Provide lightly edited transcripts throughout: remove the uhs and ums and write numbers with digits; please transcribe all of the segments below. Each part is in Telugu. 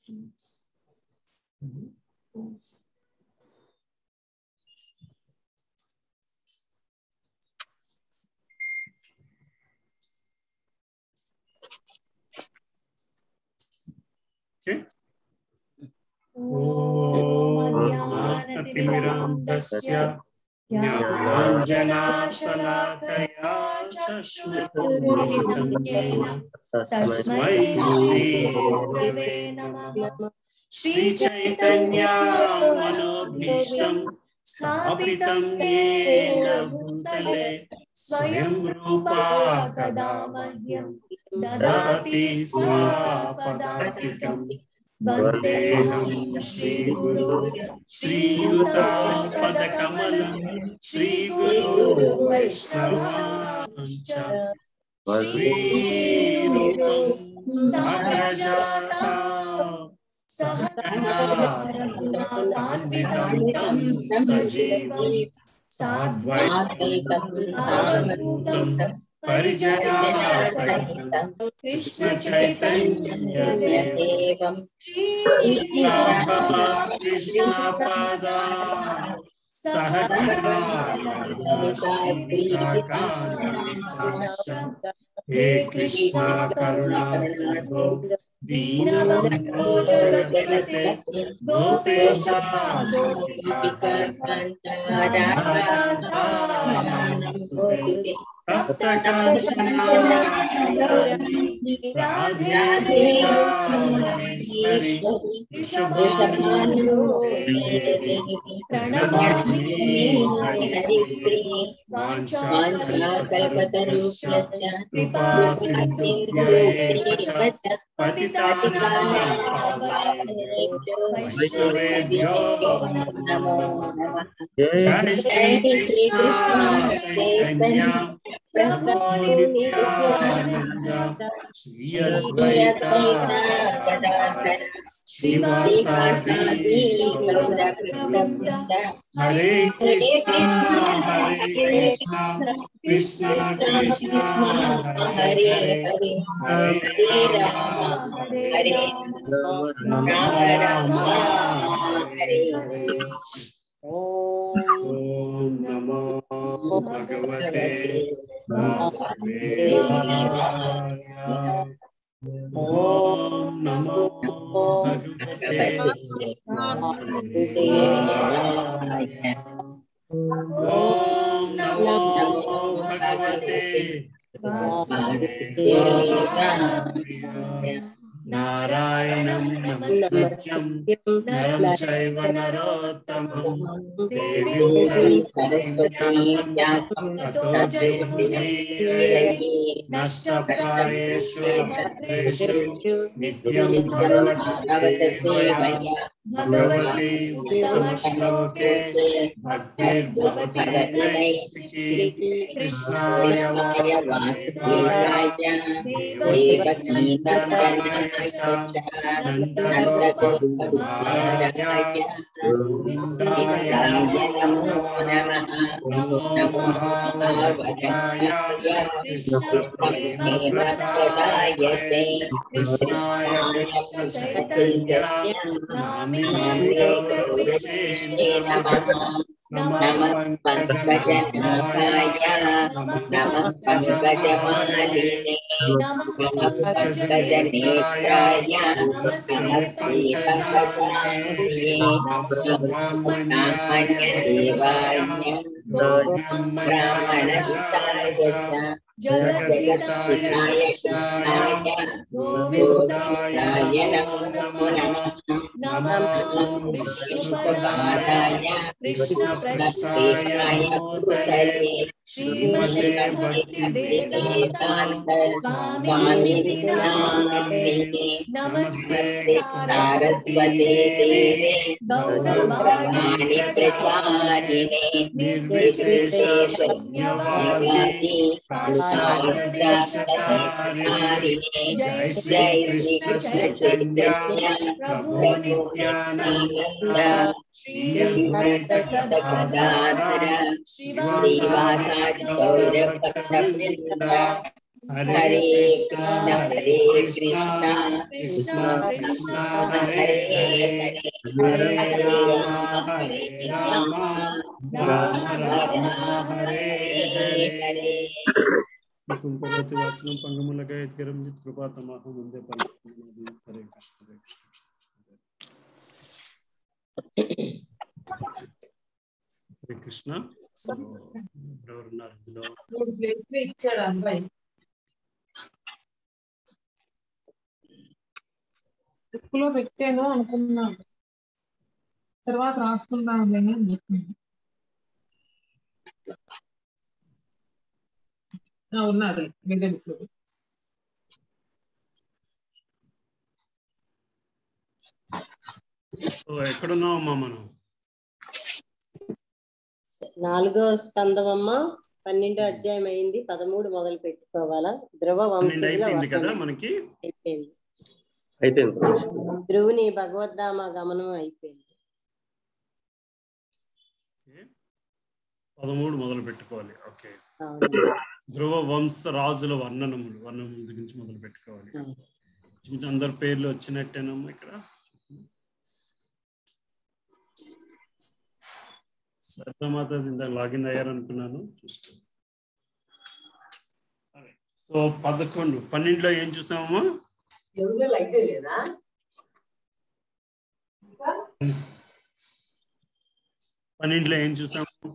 ज्ञानातिमिरान्धस्य ज्ञानाञ्जनाशलाकया चक्षुरुन्मिलितं येन तस्मै श्रीगुरवे नमः। श्रीचैतन्यमनोभीष्टं स्थापितं येन भूतले स्वयं रूपा कदा मह्यं ददाति स्वपदान्तिकम्। वन्देऽहं श्रीगुरो श्रीयुतापदकमलं श्रीगुरो वैष्णवांश्च श्रीरूपं सहजाता सहगणारघुनाथान्वितं तं सजीवं साद्वैतं सावधूतं परिजनासहितं कृष्ण चैतन्य देवं कृष्णपादा सहगणारघुनाथान्वितांश्च हे कृष्ण करुणा सिन्धो दीनबन्धो जगत्पते गोपेशा गोपिकान्त राधाकान्त तप्त कांचना राधे राधेश्वरी वृषभानुसुते प्रणमामि हरिप्रिये वाञ्छाकल्पतरुश्च कृपा सिन्धुभ्येव पतितानां पावनेभ्यो वैष्णवेभ्यो नमो नमः। जय श्री कृष्ण चैतन्य प्रभु नित्यानंद श्री अद्वैत गदाधर श्रीवासादि गौरवृंद। हरे कृष्ण कृष्ण कृष्ण हरे हरे हरे राम राम राम हरे हरे। ओम नमो भगवते वासुदेवाय। ओम नमो भगवते वासुदेवाय। ओम नमो भगवते वासुदेवाय। नारायणं नमस्कृत्यं नरं चैव नरोत्तमं देवीं सरस्वतीं व्यासं ततो जयमुदीरये। नष्टप्रायेषु भद्रेषु नित्यं भगवद्सेवया भगवती उत्तमश्लोके भक्तिर्भवति नैष्ठिकी। कृष्णाय वासुदेवाय देवकी नन्दनाय च नन्दगोपकुमाराय गोविन्दाय नमो नमः। नमो महावदन्याय कृष्णप्रेमप्रदायते कृष्णाय कृष्ण चैतन्य नामिने गौरविषे नमः। नमः पंकजनाभाय नमः पंकजमालिने नमः पंकजनेत्राय नमस्ते पंकजाङ्घ्रे नमो ब्रह्मण्याय देवाय ब्राह्मणहिताय च जगद्हिताय कृष्णाय गोविन्दाय नमो नमः। नमो विष्णुपदाय कृष्णपृष्ठाय भूतले श्रीमते भक्तिवेदान्त स्वामिनिति नामिने। नमस्ते सारस्वती देवे गौरवाणी प्रचारिणे निर्विशेषशून्यवादी पाश्चात्यदेशतारिणे। जय श्री कृष्ण चैतन्य प्रभु Nityanand Shri Advaita Gadadhar श्रीवासादि गौरभक्तवृंद। Hare Krishna, Hare Krishna, Krishna Krishna, Hare Hare, Hare Rama, Hare Rama, Rama Rama, Hare Hare. Kunkaroti Vachanam Pangamulaga Edgaram Jit Krupatamaha Munde Palakam. Hare Krishna, Hare Krishna. Hare Krishna. So, ఇచ్చాడు అబ్బాయి బుక్లో పెట్టాను అనుకున్నాను, తర్వాత రాసుకుందాం అని ఉన్నది మిగతా బుక్లో. ఎక్కడున్నామమ్మా మనం? 4వ స్కందం అమ్మ, 12వ అధ్యాయం అయింది. 13 మొదలు పెట్టుకోవాలా? ధ్రువ వంశీయుల మనకి అయిపోయింది. అయిపోయింది. ధ్రువుని భగవద్ధామ గమనం అయిపోయింది. 13 మొదలు పెట్టుకోవాలి. ఓకే, ధ్రువ వంశ రాజుల వర్ణనములు గురించి మొదలు పెట్టుకోవాలి. అందరి పేర్లు వచ్చినట్టేనమ్మా ఇక్కడ. సర్వమాత ఇందాక లాగిన్ అయ్యారనుకున్నాను, చూస్తాను. సో 11, 12లో ఏం చూసామమ్మా? 12లో ఏం చూసాము?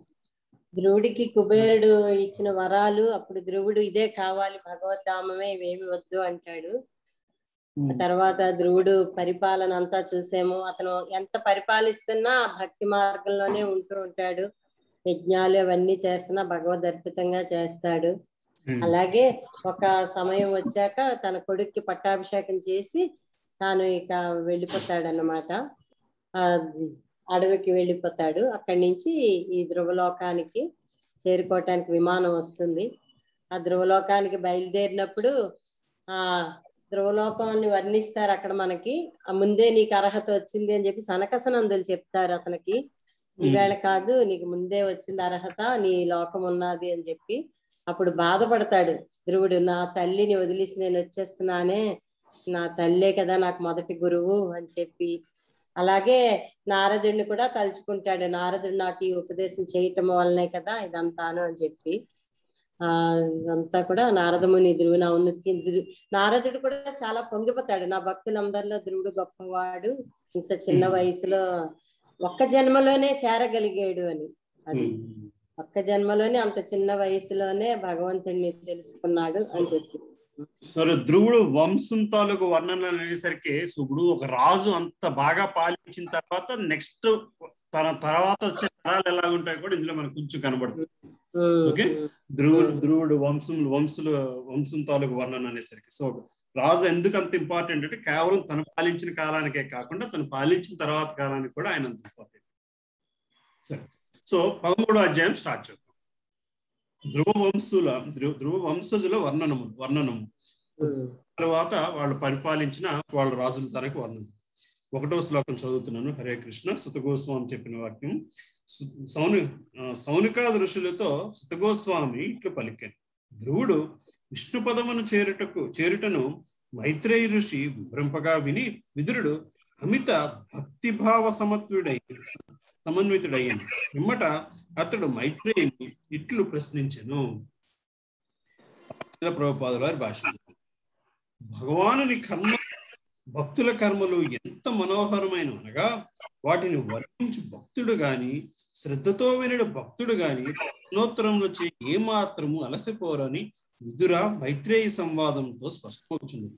ధ్రువుడికి కుబేరుడు ఇచ్చిన వరాలు. అప్పుడు ధ్రువుడు ఇదే కావాలి, భగవద్ధామమే, ఇవేమి వద్దు అంటాడు. తర్వాత ధ్రువుడు పరిపాలన అంతా చూసాము. అతను ఎంత పరిపాలిస్తున్నా భక్తి మార్గంలోనే ఉంటూ ఉంటాడు. యజ్ఞాలు అవన్నీ చేస్తున్నా భగవద్ అర్పితంగా చేస్తాడు. అలాగే ఒక సమయం వచ్చాక తన కొడుక్కి పట్టాభిషేకం చేసి తాను ఇక వెళ్ళిపోతాడన్నమాట. అడవికి వెళ్ళిపోతాడు. అక్కడి నుంచి ఈ ధ్రువలోకానికి చేరుకోవటానికి విమానం వస్తుంది. ఆ ధ్రువలోకానికి బయలుదేరినప్పుడు ఆ ధ్రువలోకాన్ని వర్ణిస్తారు అక్కడ మనకి. ఆ ముందే నీకు అర్హత వచ్చింది అని చెప్పి సనకసనందులు చెప్తారు అతనికి. ఈవేళ కాదు, నీకు ముందే వచ్చింది అర్హత, నీ లోకం ఉన్నది అని చెప్పి. అప్పుడు బాధపడతాడు ధ్రువుడు, నా తల్లిని వదిలేసి నేను వచ్చేస్తున్నానే, నా తల్లే కదా నాకు మొదటి గురువు అని చెప్పి. అలాగే నారదుడిని కూడా తలుచుకుంటాడు. నారదుడు నాకు ఈ ఉపదేశం చేయటం వల్లనే కదా ఇదంతాను అని చెప్పి. అంతా కూడా నారదముని ధ్రువుని ఉన్నతి. నారదుడు కూడా చాలా పొంగిపోతాడు, నా భక్తులందరిలో ధ్రువుడు గొప్పవాడు, ఇంత చిన్న వయసులో ఒక్క జన్మలోనే చేరగలిగాడు అని. అది ఒక్క జన్మలోనే అంత చిన్న వయసులోనే భగవంతుడిని తెలుసుకున్నాడు అని చెప్పి. సరే, ధ్రువుడు వంశం తాలూకు వర్ణన అనేసరికి ఇప్పుడు ఒక రాజు అంత బాగా పాలించిన తర్వాత నెక్స్ట్ తన తర్వాత వచ్చే తరాలు ఎలా ఉంటాయి కూడా ఇందులో మనకు కొంచెం కనబడుతుంది. ఓకే, ధ్రువుడు వంశం తాలూకు వర్ణన అనేసరికి. సో రాజు ఎందుకు అంత ఇంపార్టెంట్ అంటే కేవలం తను పాలించిన కాలానికే కాకుండా తను పాలించిన తర్వాత కాలానికి కూడా ఆయన అంత ఇంపార్టెంట్. సరే, సో 13వ అధ్యాయం స్టార్ట్ చేద్దాం. ధ్రువ వంశజుల వర్ణనము తర్వాత వాళ్ళు పరిపాలించిన వాళ్ళ రాజుల తనకు వర్ణనం. 1వ శ్లోకం చదువుతున్నాను. హరే కృష్ణ. సుతగోస్వామి చెప్పిన వాక్యం. సౌనికాది ఋషులతో సుతగోస్వామి ఇట్లు పలికాను. ధ్రువుడు విష్ణు పదమును చేరుటను మైత్రేయ ఋషి వివరింపగా విని విదురుడు అమిత భక్తిభావ సమన్వితుడయ్యాను. పిమ్మట అతడు మైత్రేయుని ఇట్లు ప్రశ్నించెను. ప్రభుపాదుల వారి భాష. భగవానుని భక్తుల కర్మలు ఎంత మనోహరమైన అనగా వాటిని వర్ణించు భక్తుడు గాని శ్రద్ధతో వినడు భక్తుడు గాని ప్రశ్నోత్తరంలో ఏమాత్రము అలసిపోరని విదుర మైత్రేయ సంవాదంతో స్పష్టమవుతుంది.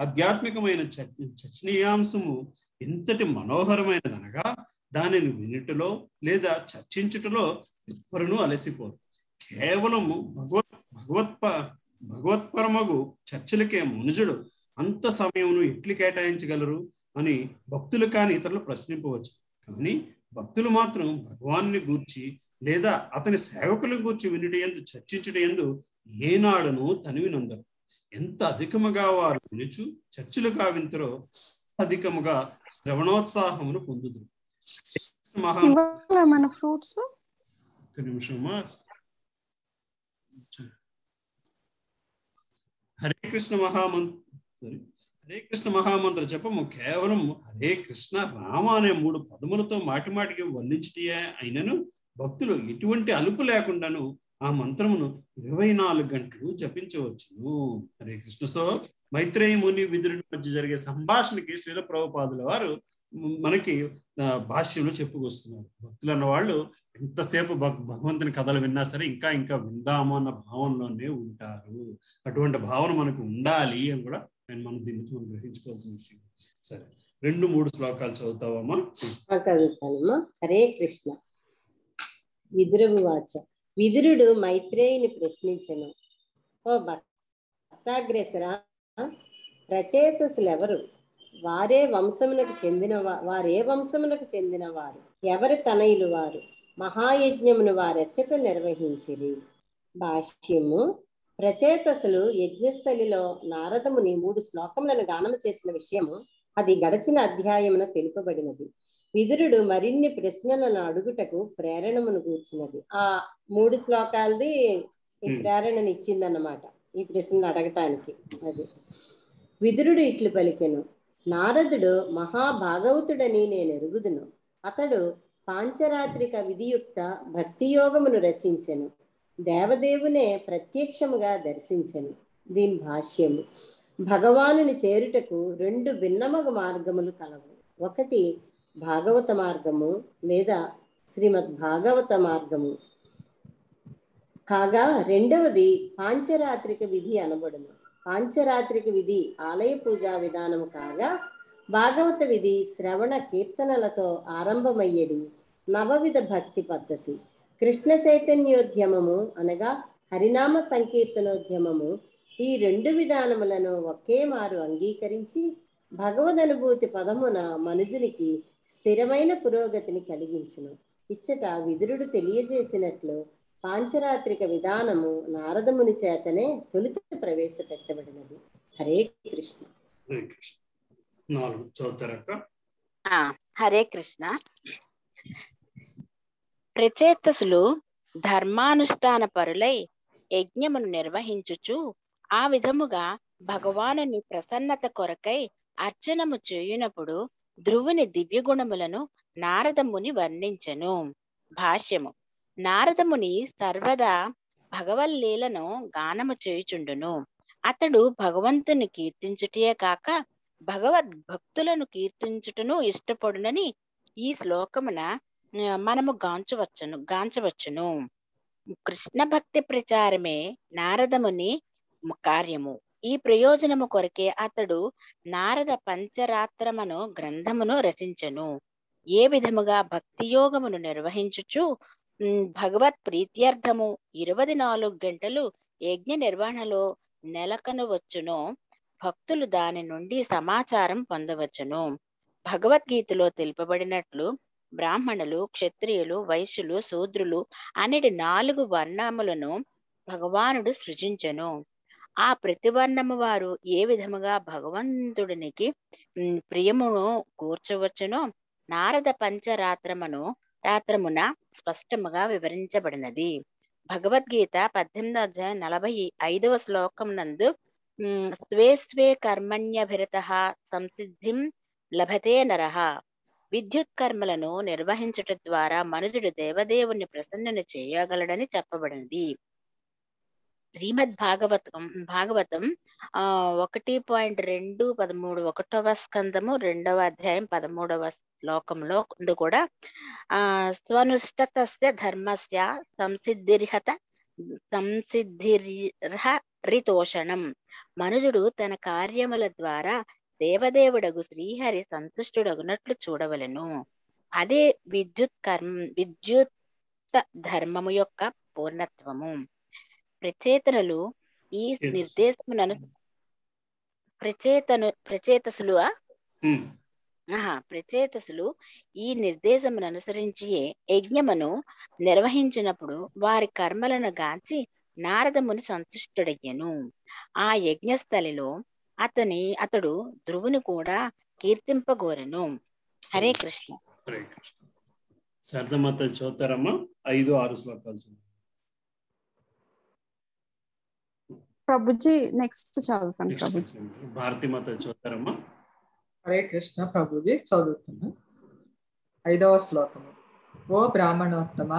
ఆధ్యాత్మికమైన చర్చనీయాంశము ఎంతటి మనోహరమైనదనగా దానిని వినుటలో లేదా చర్చించుటలో ఎవ్వరునూ అలసిపోరు. కేవలము భగవత్పరమగు చర్చలకే మనుజుడు అంత సమయమును ఎట్లు కేటాయించగలరు అని భక్తులు కాని ఇతరులు ప్రశ్నింపవచ్చు. కానీ భక్తులు మాత్రం భగవాన్ని గూర్చి లేదా అతని సేవకులను గూర్చి వినుటయందు చర్చించుటయందు ఏనాడును తనివినందరు. ఎంత అధికముగా వారు వినుచు చర్చలు కావింతరో అధికముగా శ్రవణోత్సాహమును పొందుదురు. మన ఫ్రూట్స్ ఒక నిమిషమా. హరే కృష్ణ మహామంత్ర జపము కేవలం హరే కృష్ణ రామ అనే 3 పదములతో మాటి మాటికి వర్ణించటే అయినను భక్తులు ఎటువంటి అలుపు లేకుండాను ఆ మంత్రమును 24 గంటలు జపించవచ్చును. హరే కృష్ణ. సో మైత్రేయ ముని విదురుడి మధ్య జరిగే సంభాషణకి శ్రీల ప్రభుపాదుల వారు మనకి భాష్యంలో చెప్పుకొస్తున్నారు. భక్తులు అన్న వాళ్ళు ఎంతసేపు భగవంతుని కథలు విన్నా సరే ఇంకా ఇంకా విందాము అన్న భావనలోనే ఉంటారు. అటువంటి భావన మనకు ఉండాలి అని కూడా మనం దీన్ని మనం గ్రహించుకోవాల్సిన విషయం. సరే 2-3 శ్లోకాలు చదువుతావమ్మా? చదువుతానమ్మా. హరే కృష్ణ. విదురువాచ. విదురుడు మైత్రేయుని ప్రశ్నించెను, ఓ భక్తాగ్రేసరా, రచయితసులెవరు? వారే వంశమునకు చెందినవారు? ఎవరి తనయులు వారు? మహాయజ్ఞమును వారెచ్చట నిర్వహించిరి. భాష్యము. రచయితసులు యజ్ఞస్థలిలో నారదముని 3 శ్లోకములను గానము చేసిన విషయము అది గడచిన అధ్యాయమున తెలుపబడినది. విదురుడు మరిన్ని ప్రశ్నలను అడుగుటకు ప్రేరణమును కూర్చున్నది. ఆ 3 శ్లోకాలది ఈ ప్రేరణను ఇచ్చిందన్నమాట ఈ ప్రశ్నలు అడగటానికి. అది విదురుడు ఇట్లు పలికెను, నారదుడు మహాభాగవతుడని నేను ఎరుగుదును. అతడు పాంచరాత్రిక విధియుక్త భక్తియోగమును రచించెను. దేవదేవునే ప్రత్యక్షముగా దర్శించెను. దీని భాష్యము. భగవానుని చేరుటకు 2 భిన్నమగు మార్గములు కలవు. ఒకటి భాగవత మార్గము లేదా శ్రీమద్ భాగవత మార్గము కాగా, రెండవది పాంచరాత్రిక విధి అనబడును. పాంచరాత్రిక విధి ఆలయ పూజా విధానము కాగా, భాగవత విధి శ్రవణ కీర్తనలతో ఆరంభమయ్యేది నవవిధ భక్తి పద్ధతి. కృష్ణ చైతన్యోద్యమము అనగా హరినామ సంకీర్తనోద్యమము ఈ 2 విధానములను ఒకే మారు అంగీకరించి భగవదనుభూతి పదమున మనుజునికి స్థిరమైన పురోగతిని కలిగించును. ఇచ్చట విదురుడు తెలియజేసినట్లు పాంచరాత్రిక విధానము నారదముని చేతనే తొలుత ప్రవేశపెట్టబడినది. హరే కృష్ణ. హరే కృష్ణ. ప్రచేతసులు ధర్మానుష్ఠాన పరులై యజ్ఞమును నిర్వహించుచు ఆ విధముగా భగవానుని ప్రసన్నత కొరకై అర్చనము చేయునప్పుడు ధ్రువుని దివ్య గుణములను నారదముని వర్ణించెను. భాష్యము. నారదముని సర్వదా భగవల్లీలను గానము చేయుచుండును. అతడు భగవంతుని కీర్తించుటే కాక భగవద్భక్తులను కీర్తించుటను ఇష్టపడునని ఈ శ్లోకమున మనము గాంచవచ్చును. కృష్ణ భక్తి ప్రచారమే నారదముని కార్యము. ఈ ప్రయోజనము కొరకే అతడు నారద పంచరాత్రమును గ్రంథమును రచించెను. ఏ విధముగా భక్తి యోగమును నిర్వహించుచు భగవత్ ప్రీత్యర్థము 24 గంటలు యజ్ఞ నిర్వహణలో నెలకొనవచ్చునో భక్తులు దాని నుండి సమాచారం పొందవచ్చును. భగవద్గీతలో తెలుపబడినట్లు బ్రాహ్మణులు, క్షత్రియులు, వైశ్యులు, శూద్రులు అనేది 4 వర్ణములను భగవానుడు సృజించెను. ఆ ప్రతి వర్ణము వారు ఏ విధముగా భగవంతుడినికి ప్రియమును కూర్చవచ్చునో నారద రాత్రమున స్పష్టముగా వివరించబడినది. భగవద్గీత 18వ అధ్యాయం 45వ శ్లోకం నందు స్వే స్వే కర్మణ్యభిరతః సంసిద్ధిం లభతే నరః. విద్యుత్ కర్మలను నిర్వహించుట ద్వారా మనుజుడు దేవదేవుని ప్రసన్నుని చేయగలడని చెప్పబడినది. శ్రీమద్ భాగవతం 1.2 13 1వ స్కందము 2వ అధ్యాయం 13వ శ్లోకంలో కూడా స్వనుష్ఠతస్య ధర్మస్య సంసిద్ధిర్హరితోషణం. మనుజుడు తన కార్యముల ద్వారా దేవదేవుడగు శ్రీహరి సంతుష్టుడగునట్లు చూడవలెను. అదే విద్యుత్ ధర్మము యొక్క పూర్ణత్వము. ప్రచేతనులు ఈ నిర్దేశములను ప్రచేతసులు ఈ నిర్దేశమును అనుసరించి యజ్ఞమును నిర్వహించినప్పుడు వారి కర్మలను గాంచి నారదముని సంతుష్టుడయ్యను. ఆ యజ్ఞస్థలిలో అతడు ధ్రువుని కూడా కీర్తింపగోరెను. హరే కృష్ణ. హరే కృష్ణ. శారదమాత చదువుతారమ్మా 5-6 శ్లోకాలు. ప్రభుజీ నెక్స్ట్ చదువుతాను ప్రభుజీ. భారతి మాత చదువుతారమ్మా. హరే కృష్ణ ప్రభుజీ, చదువుతున్నా. 5వ శ్లోకము. ఓ బ్రాహ్మణోత్తమ,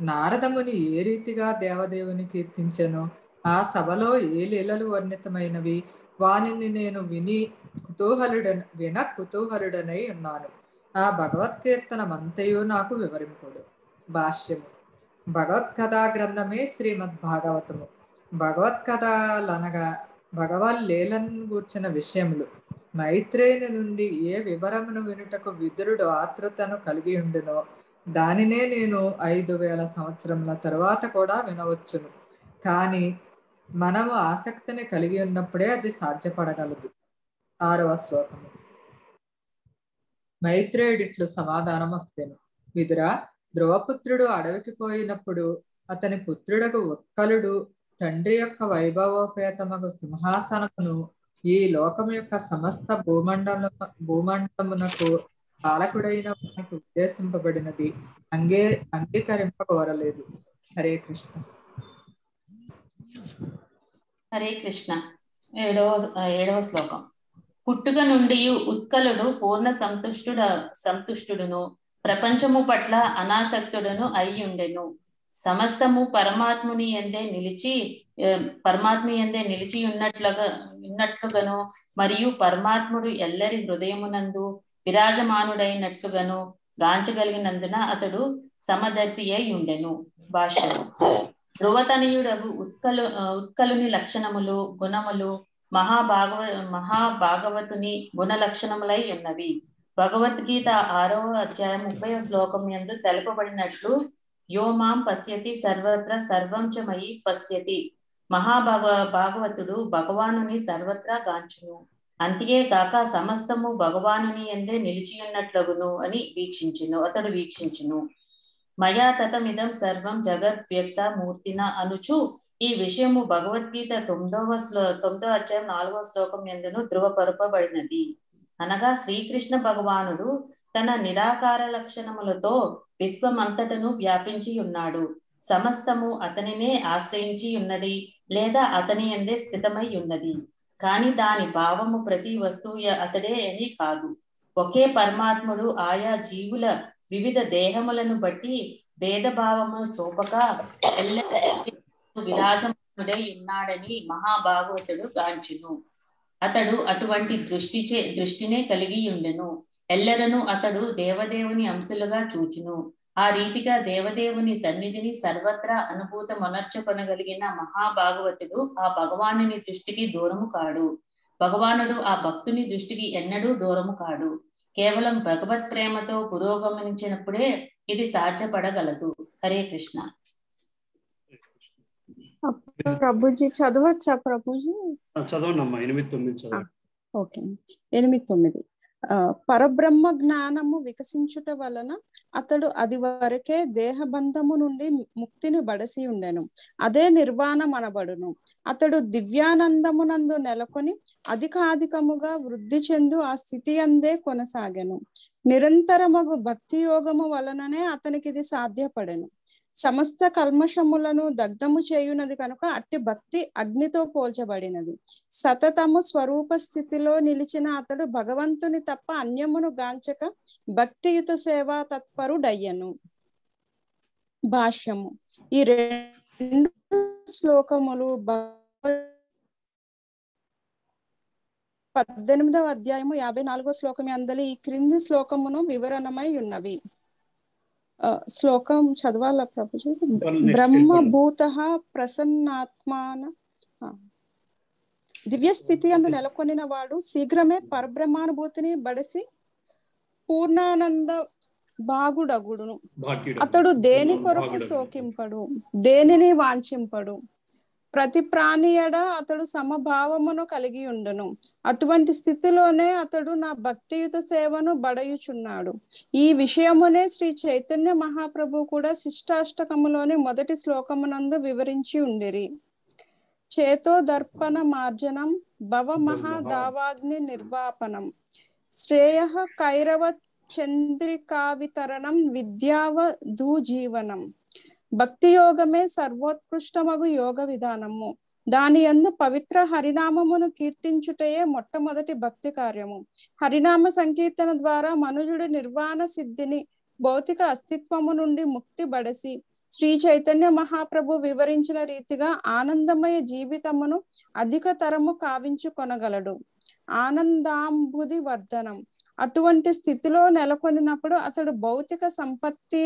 నారదముని ఏ రీతిగా దేవదేవుని కీర్తించెను, ఆ సభలో ఏ లీలలు వర్ణితమైనవి, వానిని నేను కుతూహలుడనై ఉన్నాను. ఆ భగవత్కీర్తనమంతయు నాకు వివరింపుడు. భాష్యము. భగవత్కథా గ్రంథమే శ్రీమద్ భాగవతము. భగవత్కథలనగా భగవల్లీలను గూర్చిన విషయములు. మైత్రేయుని నుండి ఏ వివరమును వినుటకు విదురుడు ఆతృతను కలిగి ఉండునో దానినే నేను 5000 సంవత్సరముల తరువాత కూడా వినవచ్చును. కానీ మనము ఆసక్తిని కలిగి ఉన్నప్పుడే అది సాధ్యపడగలదు. 6వ శ్లోకము. మైత్రేయుడిట్లు సమాధానం వస్తేను. విదురా, ధ్రువపుత్రుడు అడవికి పోయినప్పుడు అతని పుత్రుడకు ఉత్కలుడు తండ్రి యొక్క వైభవోపేతమగు సింహాసనమును ఈ లోకము యొక్క సమస్త భూమండలమునకు పాలకుడైన వానికి ఉద్దేశింపబడినది అంగీకరింపకోరలేదు. హరే కృష్ణ. హరే కృష్ణ. 7వ శ్లోకం. పుట్టుక నుండి ఉత్కలుడు పూర్ణ సంతుష్టుడును ప్రపంచము పట్ల అనాసక్తుడును అయ్యుండెను. సమస్తము పరమాత్ముని యందే నిలిచి ఉన్నట్లుగాను మరియు పరమాత్ముడు ఎల్లరి హృదయమునందు విరాజమానుడైనట్లుగాను గాంచగలిగినందున అతడు సమదర్శి అయి ఉండెను. భాష్యము. ధ్రువతనయుడగు ఉత్కలుని లక్షణములు గుణములు మహాభాగవతుని గుణ లక్షణములై ఉన్నవి. భగవద్గీత 6వ అధ్యాయం 30వ శ్లోకం యందు తెలుపబడినట్లు యో మాం పశ్యతి సర్వత్ర సర్వం చ మయి పశ్యతి. భాగవతుడు భగవానుని సర్వత్రా గాంచును, అంతే కాక సమస్తము భగవానుని యందే నిలిచియున్నట్లుగును అని అతడు వీక్షించును. మయా తతమిదం సర్వం జగత్ వ్యక్త మూర్తిన అనుచు ఈ విషయము భగవద్గీత 9వ అధ్యాయం 4వ శ్లోకం యందును ధృవపరపబడినది. అనగా శ్రీకృష్ణ భగవానుడు తన నిరాకార లక్షణములతో విశ్వమంతటను వ్యాపించి ఉన్నాడు. సమస్తము అతనినే ఆశ్రయించి ఉన్నది లేదా అతని యందే స్థితమై ఉన్నది. కాని దాని భావము ప్రతి వస్తువు అతడే అని కాదు. ఒకే పరమాత్ముడు ఆయా జీవుల వివిధ దేహములను బట్టి భేదభావము చూపక విరాజమానుడై ఉన్నాడని మహాభాగవతుడు గాంచును. అతడు అటువంటి దృష్టినే కలిగి ఉండెను. ఎల్లరను అతడు దేవదేవుని అంశలుగా చూచును. ఆ రీతిగా దేవదేవుని సన్నిధిని సర్వత్రా అనుభూతమనర్చుకొనగలిగిన మహాభాగవతుడు ఆ భగవానుని దృష్టికి దూరము కాడు. భగవానుడు ఆ భక్తుని దృష్టికి ఎన్నడూ దూరము కాడు. కేవలం భగవత్ ప్రేమతో పురోగమించినప్పుడే ఇది సాధ్యపడగలదు. హరే కృష్ణ. ప్రభుజీ చదవచ్చా ప్రభుజీ? చదవనమ్మా. 8-9 చదవండి. ఓకే. 8-9. పరబ్రహ్మ జ్ఞానము వికసించుట వలన అతడు అది వరకే దేహబంధము నుండి ముక్తిని బడసి ఉండెను. అదే నిర్వాణం అనబడును. అతడు దివ్యానందమునందు నెలకొని అధికాధికముగా వృద్ధి చెందు ఆ స్థితి అందే కొనసాగెను. నిరంతరమగు భక్తి యోగము వలననే అతనికి ఇది సాధ్యపడెను. సమస్త కల్మషములను దగ్ధము చేయునది కనుక అట్టి భక్తి అగ్నితో పోల్చబడినది. సతతము స్వరూప స్థితిలో నిలిచిన అతడు భగవంతుని తప్ప అన్యమును గాంచక భక్తియుత సేవా తత్పరుడయ్యను. భాష్యము. ఈ 2 శ్లోకములు 18వ అధ్యాయము 54వ శ్లోకం అందలి ఈ క్రింది శ్లోకమును వివరణమై ఉన్నవి. శ్లోకం చదవాలా ప్రభుజీ? బ్రహ్మభూత ప్రసన్నాత్మాన దివ్య స్థితి అందు నెలకొనిన వాడు శీఘ్రమే పరబ్రహ్మానుభూతిని బడిసి పూర్ణానంద భాగుడగుడును. అతడు దేని కొరకు శోకింపడు, దేనిని వాంఛింపడు. ప్రతి ప్రాణియడ అతడు సమభావమును కలిగి ఉండును. అటువంటి స్థితిలోనే అతడు నా భక్తియుత సేవను బడయుచున్నాడు. ఈ విషయమునే శ్రీ చైతన్య మహాప్రభు కూడా శిష్టాష్టకములోని మొదటి శ్లోకమునందు వివరించి ఉండిరి. చేతో దర్పణ మార్జనం భవ మహాదావాగ్ని నిర్వాపనం శ్రేయ కైరవ చంద్రికావితరణం విద్యావధూ జీవనం. భక్తి యోగమే సర్వోత్కృష్టమగు యోగ విధానము. దాని యందు పవిత్ర హరినామమును కీర్తించుటయే మొట్టమొదటి భక్తి కార్యము. హరినామ సంకీర్తన ద్వారా మనుజుడు నిర్వాణ సిద్ధిని, భౌతిక అస్తిత్వము నుండి ముక్తి బడసి శ్రీ చైతన్య మహాప్రభు వివరించిన రీతిగా ఆనందమయ జీవితమును అధిక తరము కావించుకొనగలడు. ఆనందాంబుది వర్ధనం. అటువంటి స్థితిలో నెలకొనినప్పుడు అతడు భౌతిక సంపత్తి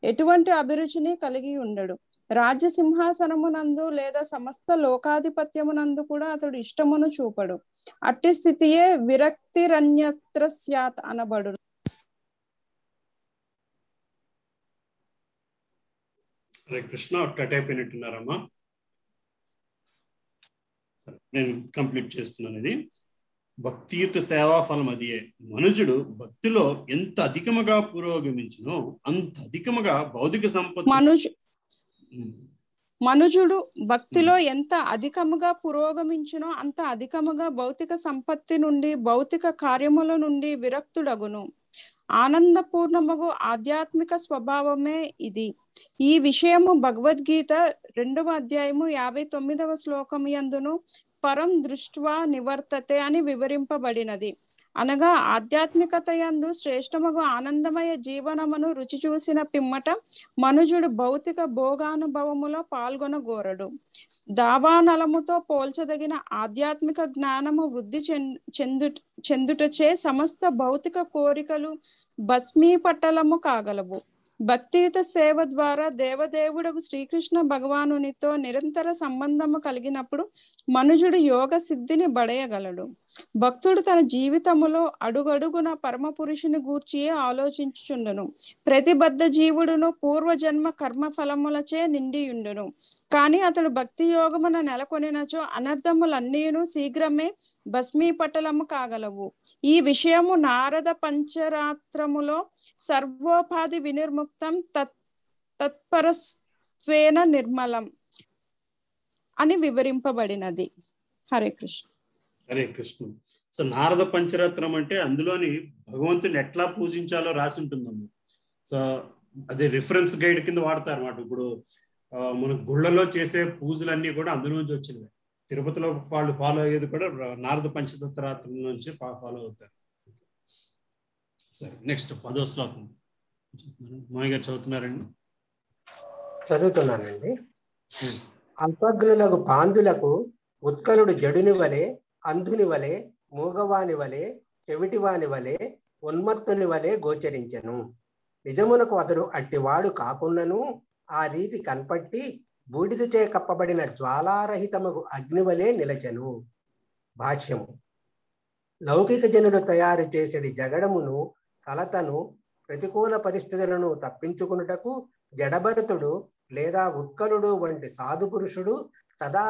ఎటువంటి అభిరుచిని కలిగి ఉండడు. రాజ్య సింహాసనమునందు లేదా సమస్త లోకాధిపత్యమునందు కూడా అతడు ఇష్టమును చూపడు. అట్టి స్థితియే విరక్తిరన్యత్ర స్యాత్ అనబడు. హరే కృష్ణ. కట్ అయిపోయినట్టున్నారమ్మా. సరే, నేను కంప్లీట్ చేస్తున్నాను. ఇది భక్తియుత సేవా ఫలం అదియే. మనుజుడు భక్తిలో ఎంత అధికముగా పురోగమించునో అంత అధికముగా భౌతిక సంపత్తి. మనుజుడు భక్తిలో ఎంత అధికముగా పురోగమించునో అంత అధికముగా భౌతిక సంపత్తి నుండి, భౌతిక కార్యముల నుండి విరక్తుడగును. ఆనందపూర్ణముగు ఆధ్యాత్మిక స్వభావమే ఇది. ఈ విషయము భగవద్గీత 2వ అధ్యాయము 59వ శ్లోకం యందును పరం దృష్ట్వా నివర్తతే అని వివరింపబడినది. అనగా ఆధ్యాత్మికత యందు శ్రేష్టముగు ఆనందమయ జీవనమును రుచి చూసిన పిమ్మట మనుజుడు భౌతిక భోగానుభవములో పాల్గొనగోరడు. దావానలముతో పోల్చదగిన ఆధ్యాత్మిక జ్ఞానము వృద్ధి చెందుటచే సమస్త భౌతిక కోరికలు భస్మీపట్టలము కాగలవు. భక్తియుత సేవ ద్వారా దేవదేవుడకు శ్రీకృష్ణ భగవానునితో నిరంతర సంబంధము కలిగినప్పుడు మనుజుడు యోగ సిద్ధిని బడయగలడు. భక్తుడు తన జీవితములో అడుగడుగున పరమ పురుషుని గూర్చియే ఆలోచించుచుండును. ప్రతిబద్ధ జీవుడును పూర్వజన్మ కర్మ ఫలములచే నిండియుండును. కానీ అతడు భక్తి యోగమున నెలకొనినచో అనర్థములన్నీను శీఘ్రమే భస్మీపటలము కాగలవు. ఈ విషయము నారద పంచరాత్రములో సర్వోపాధి వినిర్ముక్తం తత్పరస్త్వేన నిర్మలం అని వివరింపబడినది. హరే కృష్ణ. హరే కృష్ణ. సో నారద పంచరత్నం అంటే అందులోని భగవంతుని ఎట్లా పూజించాలో రాసి ఉంటుందమ్మా. సో అదే రిఫరెన్స్ గైడ్ కింద వాడతారు అన్నమాట. ఇప్పుడు మన గుళ్ళలో చేసే పూజలన్నీ కూడా అందులో నుంచి వచ్చినవి. తిరుపతిలో వాళ్ళు ఫాలో అయ్యేది కూడా నారద పంచతత్రాత్రం నుంచి ఫాలో అవుతారు. సరే, నెక్స్ట్ 10వ శ్లోకం మోయ్ గారు చదువుతున్నారండి. చదువుతున్నానండి. అల్పజ్ఞులకు పాందులకు ఉత్కలుడు జడుని వలె, అంధుని వలె, మూగవాని వలె, చెవిటివాని వలె, ఉన్మత్తుని వలె గోచరించెను. నిజమునకు అతడు అట్టివాడు కాకున్నను ఆ రీతి కనపట్టి బూడిదచే కప్పబడిన జ్వాలారహితముకు అగ్నివలే నిలచెను. భాష్యము. లౌకిక జనులు తయారు చేసేది జగడమును, కలతను, ప్రతికూల పరిస్థితులను తప్పించుకున్నటకు జడభరతుడు లేదా ఉత్కలుడు వంటి సాధు పురుషుడు సదా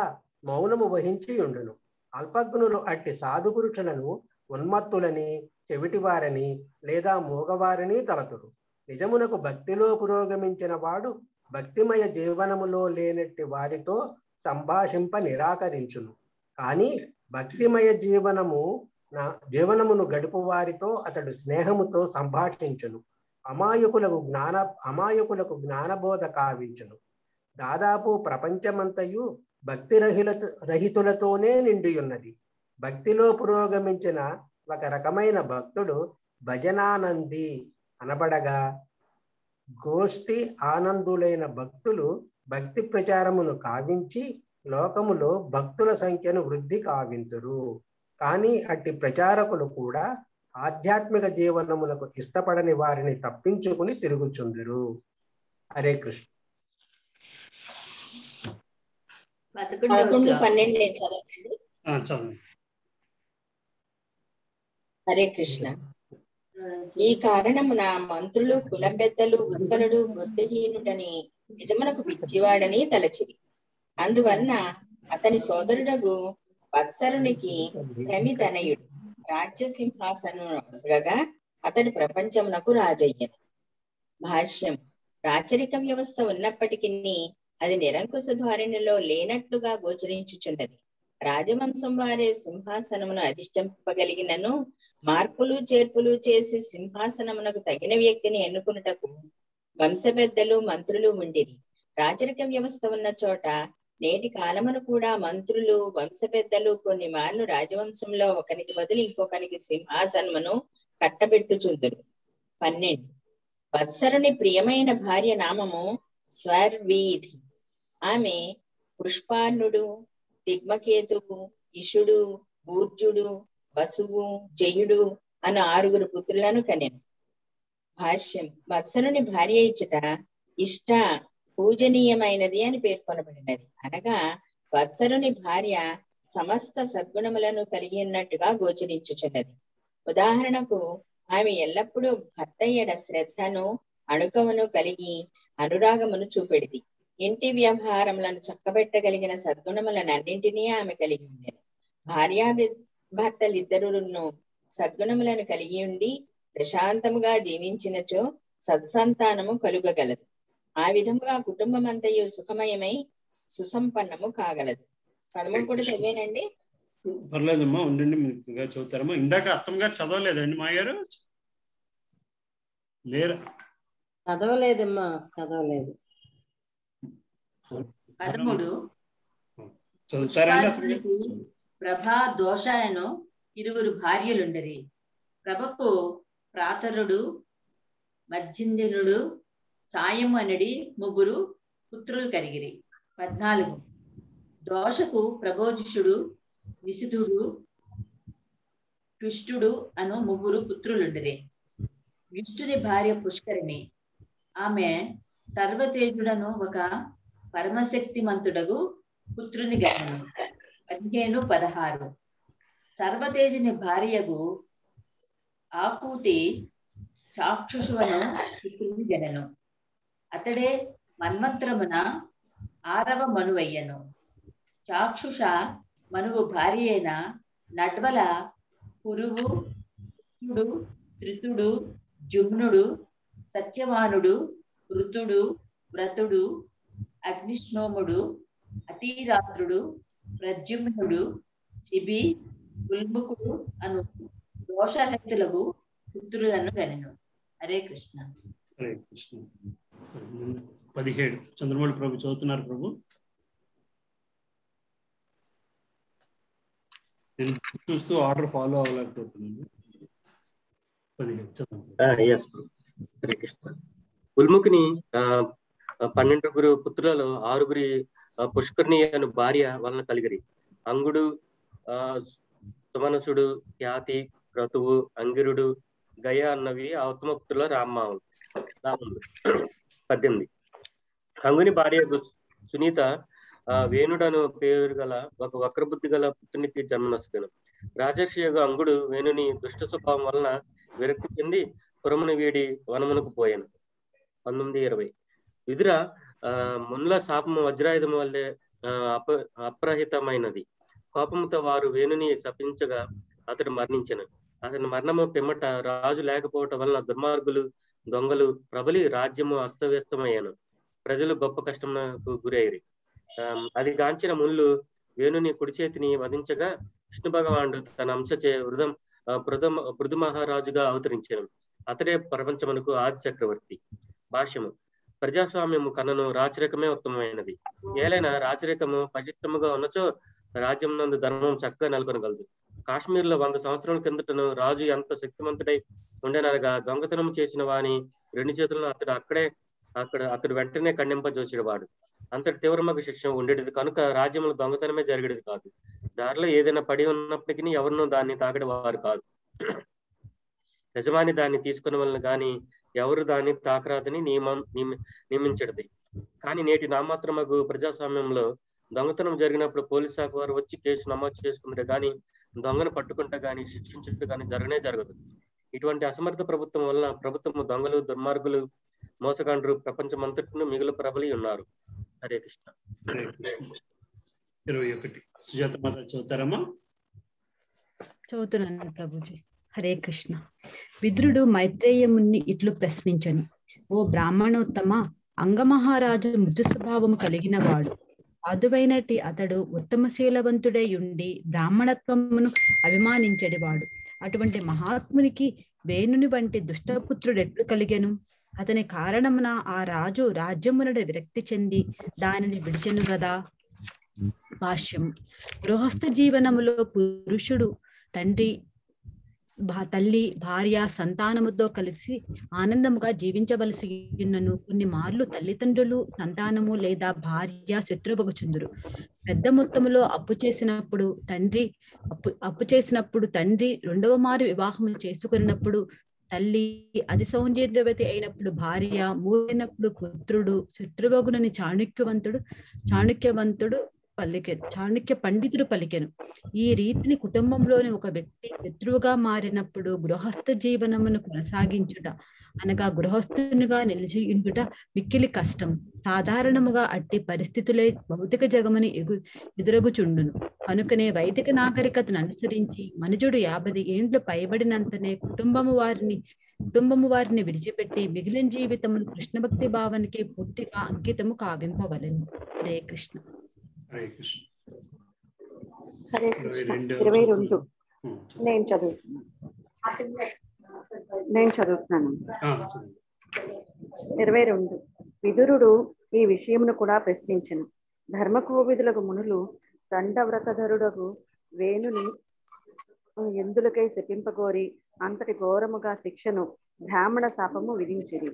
మౌనము వహించి ఉండును. అల్పజ్ఞులు అట్టి సాధు పురుషులను ఉన్మత్తులని, చెవిటివారని లేదా మూగవారిని తలతురు. నిజమునకు భక్తిలో పురోగమించిన వాడు భక్తిమయ జీవనములో లేనట్టి వారితో సంభాషింప నిరాకరించును. కానీ భక్తిమయ జీవనమును గడుపు వారితో అతడు స్నేహముతో సంభాషించును. అమాయకులకు జ్ఞానబోధ కావించును. దాదాపు ప్రపంచమంతయు భక్తి రహితులతోనే నిండియున్నది. భక్తిలో పురోగమించిన ఒక రకమైన భక్తుడు భజనానంది అనబడగా, గోష్ఠి ఆనందులైన భక్తులు భక్తి ప్రచారమును కావించి లోకములో భక్తుల సంఖ్యను వృద్ధి కావింతురు. కానీ అట్టి ప్రచారకులు కూడా ఆధ్యాత్మిక జీవనములకు ఇష్టపడని వారిని తప్పించుకుని తిరుగుచుందురు. హరే కృష్ణ. 11-12 హరే కృష్ణ. ఈ కారణమున మంత్రులు, కుల పెద్దలు ఉత్కలుడు బుద్ధిహీనుడని నిజమునకు పిచ్చివాడని తలచిరి. అందువలన అతని సోదరుడగు వత్సరునికి భ్రమితనయుడు రాజ్య సింహాసనం అవసరగా అతని ప్రపంచమునకు రాజయ్యను. భాష్యం. రాచరిక వ్యవస్థ ఉన్నప్పటికీ అది నిరంకుశ ధోరణిలో లేనట్లుగా గోచరించుచున్నది. రాజవంశం వారే సింహాసనమును అధిష్ఠింపగలిగినను మార్పులు చేర్పులు చేసి సింహాసనమునకు తగిన వ్యక్తిని ఎన్నుకున్నటకు వంశ పెద్దలు, మంత్రులు ఉండిరి. రాచరిక వ్యవస్థ ఉన్న చోట నేటి కాలమును కూడా మంత్రులు వంశ పెద్దలు కొన్ని మార్లు రాజవంశంలో ఒకనికి బదులు ఇంకొకనికి సింహాసనమును కట్టబెట్టుచుందురు. 12 వత్సరుని ప్రియమైన భార్య నామము స్వర్వీధి. ఆమె పుష్పార్ణుడు, దిగ్మకేతువు, ఇషుడు, ఊర్జుడు, వసువు, జయుడు అను 6 పుత్రులను కనెను. భాష్యం. వత్సరుని భార్య ఇచ్చట ఇష్ట పూజనీయమైనది అని పేర్కొనబడినది. అనగా వత్సరుని భార్య సమస్త సద్గుణములను కలిగి ఉన్నట్టుగా గోచరించుచున్నది. ఉదాహరణకు ఆమె ఎల్లప్పుడూ భర్తయ్యడ శ్రద్ధను, అణుకమును కలిగి అనురాగమును చూపెడిది. ఇంటి వ్యవహారములను చక్కబెట్టగలిగిన సద్గుణములనన్నింటినీ ఆమె కలిగి ఉండేది. భార్యాభర్తలిద్దరును సద్గుణములను కలిగి ఉండి ప్రశాంతముగా జీవించినచో సత్సంతానము కలుగగలదు. ఆ విధముగా కుటుంబమంతయు సుఖమయమై సుసంపన్నము కాగలదు. 13 కూడా చదివేనండి. పర్లేదమ్మా, ఉండండి, మీకు చదువుతారమ్మా. ఇందాక అత్తమ్మ గారు చదవలేదండి మా గారు? లేరా? చదవలేదమ్మా, చదవలేదు. 13 చదువుతారండి? పుష్పార్జునికి ప్రభా దోషాయను 2 భార్యలుండరి. ప్రభకు ప్రాతరుడు, మధ్యంజనుడు, సాయము అనడి 3 పుత్రులు కలిగిరి. 14 దోషకు ప్రభోజుషుడు, నిశితుడు, పుష్టుడు అను 3 పుత్రులుండరి. విష్ణుని భార్య పుష్కరిణి. ఆమె సర్వతేజుడను ఒక పరమశక్తిమంతుడగు పుత్రుని గణను. 15, 16 సర్వతేజుని భార్యగు ఆకూతి చాక్షుషువను పుత్రుని గణను. అతడే మన్వంతరమున 6వ మనువయ్యను. చాక్షుష మనువు భార్య అయిన నడ్వల పురువు, చుడు, త్రితుడు, జుమ్నుడు, సత్యవానుడు, ఋతుడు, వ్రతుడు, అగ్నిష్ణోముడు, అతీరాత్రుడు, ప్రద్యుమ్నుడు, శిబి, గుల్ముకుడు అను దోషరహితులకు పుత్రులను గనెను. హరే కృష్ణ. హరే కృష్ణ. 17 చంద్రమౌళి ప్రభు చదువుతున్నారు ప్రభు. నేను చూస్తూ ఆర్డర్ ఫాలో అవ్వలేకపోతున్నాను. 17 హరే కృష్ణ. ఉల్ముఖిని 12 పుత్రులలో 6 పుష్కరిణి అను భార్య వలన కలిగిరి. అంగుడు, సుమనసుడు, ఖ్యాతి, క్రతువు, అంగిరుడు, గయ అన్నవి ఆ ఉత్తమ పుత్రుల రాముడు. 18 అంగుని భార్య సునీత వేణుడను పేరు గల ఒక వక్రబుద్ధి గల పుత్రునికి జన్మనొస్తాను. రాజర్షియగు అంగుడు వేణుని దుష్ట స్వభావం వలన విరక్తి చెంది పురమును వీడి వనమునకు పోయాను. 19-20 విదుర మున్ల శాపము వజ్రాయుధము వల్లే అప్రహితమైనది. కోపముతో వారు వేణుని శపించగా అతడు మరణించెను. అతని మరణము పిమ్మట రాజు లేకపోవటం వలన దుర్మార్గులు, దొంగలు ప్రబలి రాజ్యము అస్తవ్యస్తమయ్యాను. ప్రజలు గొప్ప కష్టమునకు గురైరి. అది గాంచిన ముళ్ళు వేణుని కుడి చేతిని వధించగా విష్ణు భగవానుడు తన అంశచే పృథు మహారాజుగా అవతరించాను. అతడే ప్రపంచమునకు ఆది చక్రవర్తి. భాష్యము. ప్రజాస్వామ్యము కన్నను రాచరికమే ఉత్తమమైనది. ఏలైనా రాచరికము పటిష్టముగా ఉన్నచో రాజ్యం నందు ధర్మం చక్కగా నెలకొనగలదు. కాశ్మీర్ లో 100 సంవత్సరాల కిందటను రాజు ఎంత శక్తిమంతుడై ఉండేనరగా దొంగతనం చేసిన వాని 2 చేతులను అతడు వెంటనే ఖండింపజోసేవాడు. అంతటి తీవ్రమగు శిక్ష ఉండేది కనుక రాజ్యంలో దొంగతనమే జరిగేది కాదు. దారిలో ఏదైనా పడి ఉన్నప్పటికీ ఎవరినూ దాన్ని తాగడి వారు కాదు. యజమాని దాన్ని తీసుకునే వలన గాని ఎవరు దాన్ని తాకరాదని నియమించడది. కానీ నేటి నామాత్రమగు ప్రజాస్వామ్యంలో దొంగతనం జరిగినప్పుడు పోలీస్ శాఖ వారు వచ్చి కేసు నమోదు చేసుకుంటే గాని దొంగను పట్టుకుంటే గాని శిక్షించుట గాని జరగదు. ఇటువంటి అసమర్థ ప్రభుత్వం వలన ప్రభుత్వము దొంగలు, దుర్మార్గులు, మోసగాండ్రు ప్రపంచమంతటిను మిగులు ప్రబలి ఉన్నారు. హరే కృష్ణ. 21 సుజాత మాత చదువుతారమ్మా? చదువుతున్నాను ప్రభుజీ. హరే కృష్ణ. విదురుడు మైత్రేయముని ఇట్లు ప్రశ్నించను. ఓ బ్రాహ్మణోత్తమ, అంగమహారాజు మృదు స్వభావము కలిగిన వాడు. సాధువైనటి అతడు ఉత్తమశీలవంతుడై ఉండి బ్రాహ్మణత్వమును అభిమానించడివాడు. అటువంటి మహాత్మునికి వేణుని వంటి దుష్టపుత్రుడు ఎట్లు కలిగెను? అతని కారణమున ఆ రాజు రాజ్యమునుడ విరక్తి చెంది దానిని విడిచెను గదా. భాష్యం. గృహస్థ జీవనములో పురుషుడు తల్లి, భార్య, సంతానముతో కలిసి ఆనందముగా జీవించవలసి ఉన్నను కొన్ని మార్లు తల్లిదండ్రులు, సంతానము లేదా భార్య శత్రువగుచుందురు. పెద్ద మొత్తములో అప్పు చేసినప్పుడు తండ్రి రెండవ మారు వివాహము చేసుకున్నప్పుడు తల్లి, అతి సౌందర్యవతి అయినప్పుడు భార్య, మూడైనప్పుడు పుత్రుడు శత్రువగునని చాణక్య పండితుడు పలికెను. ఈ రీతిని కుటుంబంలోని ఒక వ్యక్తి శత్రువుగా మారినప్పుడు గృహస్థ జీవనమును కొనసాగించుట అనగా గృహస్థునిగా నిలిచియుండుట మిక్కిలి కష్టం. సాధారణముగా అట్టి పరిస్థితులే భౌతిక జగముని ఎదురగుచుండును. కనుకనే వైదిక నాగరికతను అనుసరించి మనుజుడు 50 ఏండ్లు పైబడినంతనే కుటుంబము వారిని విడిచిపెట్టి మిగిలిన జీవితమును కృష్ణ భక్తి భావానికి పూర్తిగా అంకితము కావింపవలెను. హరే కృష్ణ. హరే కృష్ణ. హరే కృష్ణ. 22 నేను చదువుతున్నాను. 22 విదురుడు ఈ విషయమును కూడా ప్రశ్నించెను. ధర్మకోవిదులకు మునులు దండవ్రతధరుడగు వేణుని ఎందులకై శపింపగోరి అంతటి ఘోరముగా శిక్షను బ్రాహ్మణ శాపము విధించిరి.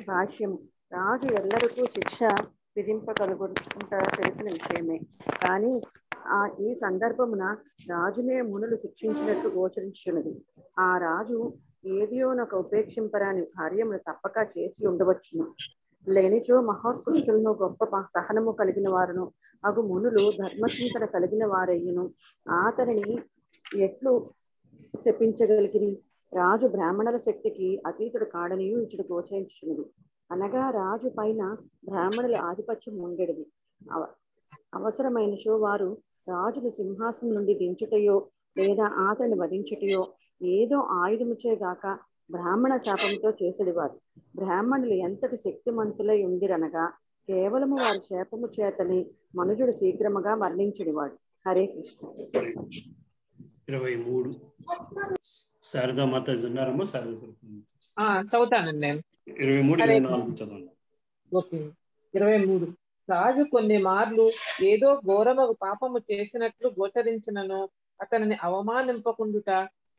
భాష్యము. రాజు ఎల్లరికూ శిక్ష విధింపగలుగుంట తెలిసిన విషయమే. కానీ ఈ సందర్భమున రాజునే మునులు శిక్షించినట్లు గోచరించున్నది. ఆ రాజు ఏదియోనొక ఉపేక్షింపరాని కార్యమును తప్పక చేసి ఉండవచ్చును. లేనిచో మహోత్కృష్టులను గొప్ప సహనము కలిగిన వారును అగు మునులు ధర్మచింతన కలిగిన వారయ్యును అతనిని ఎట్లు శపించగలిగిరి? రాజు బ్రాహ్మణుల శక్తికి అతీతుడు కాడనియు ఇచ్చుడు గోచరించున్నది. అనగా రాజు పైన బ్రాహ్మణుల ఆధిపత్యం ఉండేది. అవసరమైనచో వారు రాజును సింహాసనం నుండి దించుటయో లేదా అతన్ని వధించుటయో ఏదో ఆయుధముచే గాక బ్రాహ్మణ శాపంతో చేసేవారు. బ్రాహ్మణులు ఎంతటి శక్తిమంతులై ఉండిరనగా కేవలము వారి శాపము చేతని మనుజుడు శీఘ్రముగా మరణించినవాడు. హరే కృష్ణ. 23 శారదా మాత ఉన్నారమ్మా? చదువుతానండి నేను. 23 రాజు కొన్ని మార్లు ఏదో ఘోరమగు పాపము చేసినట్లు గోచరించినను అతనిని అవమానింపకుండుట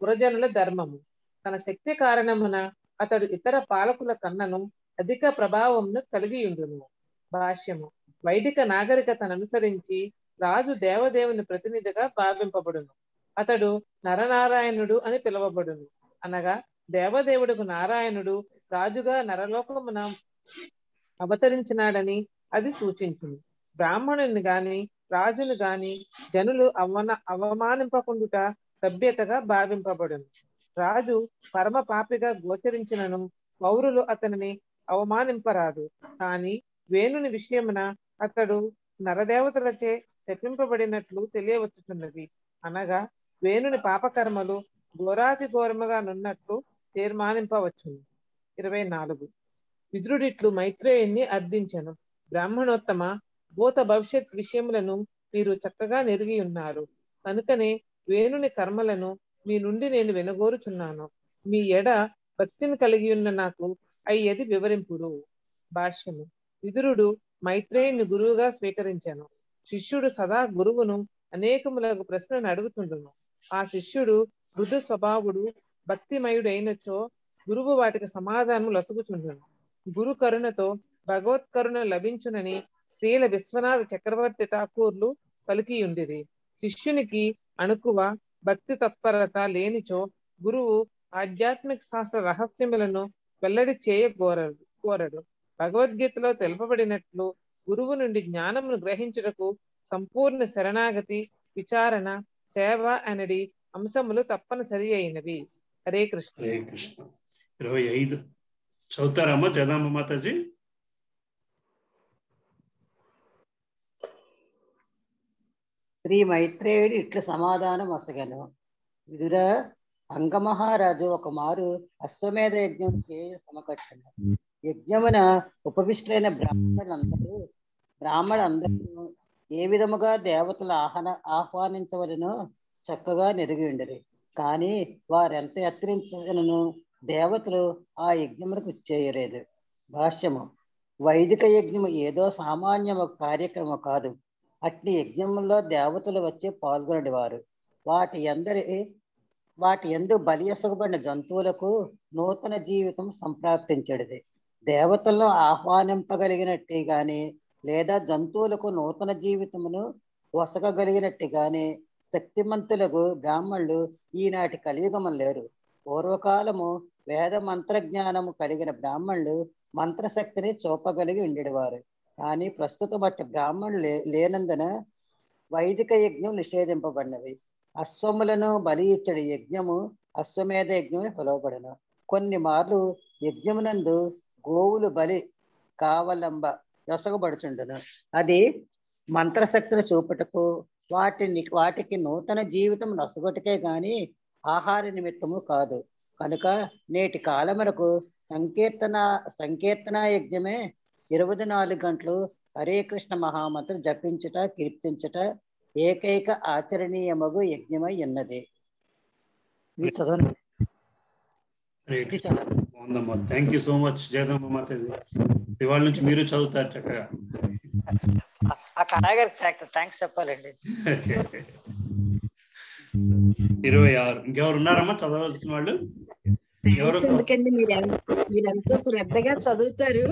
పురజనుల ధర్మము. తన శక్తి కారణమున అతడు ఇతర పాలకుల కన్నను అధిక ప్రభావమును కలిగి ఉండును. భాష్యము. వైదిక నాగరికతను అనుసరించి రాజు దేవదేవుని ప్రతినిధిగా భావింపబడును. అతడు నరనారాయణుడు అని పిలువబడును. అనగా దేవదేవుడుకు నారాయణుడు రాజుగా నరలోకమున అవతరించినాడని అది సూచించును. బ్రాహ్మణుని గాని రాజును గాని జనులు అవమానింపకుండుట సభ్యతగా భావింపబడును. రాజు పరమ పాపిగా గోచరించినను పౌరులు అతనిని అవమానింపరాదు. కానీ వేణుని విషయమున అతడు నరదేవతలచే శపింపబడినట్లు తెలియవచ్చుతున్నది. అనగా వేణుని పాపకర్మలు ఘోరాతి ఘోరముగా నున్నట్లు తీర్మానింపవచ్చును. 24 విదురుడిట్లు మైత్రేయుని అర్థించెను. బ్రాహ్మణోత్తమ, భూత భవిష్యత్ విషయములను మీరు చక్కగా నెరిగి ఉన్నారు. కనుకనే వేణుని కర్మలను మీ నుండి నేను వినగోరుచున్నాను. మీ ఎడ భక్తిని కలిగి ఉన్న నాకు అయ్యేది వివరింపుడు. భాష్యము. విదురుడు మైత్రేయుని గురువుగా స్వీకరించాను. శిష్యుడు సదా గురువును అనేకములకు ప్రశ్నలు అడుగుతుండును. ఆ శిష్యుడు మృదు స్వభావుడు భక్తిమయుడైనచో గురువు వాటికి సమాధానం లొసుగుచుండును. గురు కరుణతో భగవత్కరుణ లభించునని శ్రీల విశ్వనాథ చక్రవర్తి ఠాకూర్లు పలికియుండిరి. శిష్యునికి అణుకువ భక్తి తత్పరత లేనిచో గురువు ఆధ్యాత్మిక శాస్త్ర రహస్యములను వెల్లడి కోరడు. భగవద్గీతలో తెలుపబడినట్లు గురువు నుండి జ్ఞానమును గ్రహించుటకు సంపూర్ణ శరణాగతి, విచారణ, సేవ అనడి అంశములు తప్పనిసరి అయినవి. హరే కృష్ణ. హరే కృష్ణ. 25 చదువుతారమ్మా జగదాంబ మాతాజీ? శ్రీ మైత్రేయుడు ఇట్లు సమాధానం అసగను. విదుర, అంగమహారాజు ఒక మారు అశ్వమేధ యజ్ఞం చేయ సమకట్టను. యజ్ఞమున ఉపవిష్టులైన బ్రాహ్మణులందరూ ఏ విధముగా దేవతలు ఆహ్వానించవలనో చక్కగా నెరిగి ఉండరు. కానీ వారెంత యత్నించను దేవతలు ఆ యజ్ఞములకు చేయలేదు. భాష్యము. వైదిక యజ్ఞము ఏదో సామాన్య కార్యక్రమం కాదు. అట్టి యజ్ఞంలో దేవతలు వచ్చి పాల్గొనేవారు. వాటి యందు బలియసగబడిన జంతువులకు నూతన జీవితం సంప్రాప్తించేది. దేవతలను ఆహ్వానింపగలిగినట్టే గాని లేదా జంతువులకు నూతన జీవితమును వసగగలిగినట్టు గాని శక్తిమంతులకు బ్రాహ్మణులు ఈనాటి కలియుగము లేరు. పూర్వకాలము వేద మంత్ర జ్ఞానము కలిగిన బ్రాహ్మణులు మంత్రశక్తిని చూపగలిగి ఉండేవారు. కానీ ప్రస్తుతం అట్టి బ్రాహ్మణులు లేనందున వైదిక యజ్ఞం నిషేధింపబడినవి. అశ్వములను బలి ఇచ్చడి యజ్ఞము అశ్వమేధ యజ్ఞం పిలువబడను. కొన్ని మార్లు యజ్ఞమునందు గోవులు బలి కావలంబ యొసగబడుచుండును. అది మంత్రశక్తిని చూపుటకు వాటికి నూతన జీవితం నొసగొటకే గాని ఆహార నిమిత్తము కాదు. కనుక నేటి కాలమునకు సంకీర్తన యజ్ఞమే 24 గంటలు హరే కృష్ణ మహామంత్రం జపించుట కీర్తించుట ఏకైక ఆచరణీయమగు యజ్ఞమై ఉన్నది. Thank you so much Jayadamma Mataji. ఇవాళ నుంచి మీరు చదువుతారు చక్కగా. థ్యాంక్స్ చెప్పాలండి. 26 ఇంకెవరు ఉన్నారమ్మా చదవలసిన వాళ్ళు? ఎందుకండి మీరెంతో శ్రద్ధగా చదువుతారు,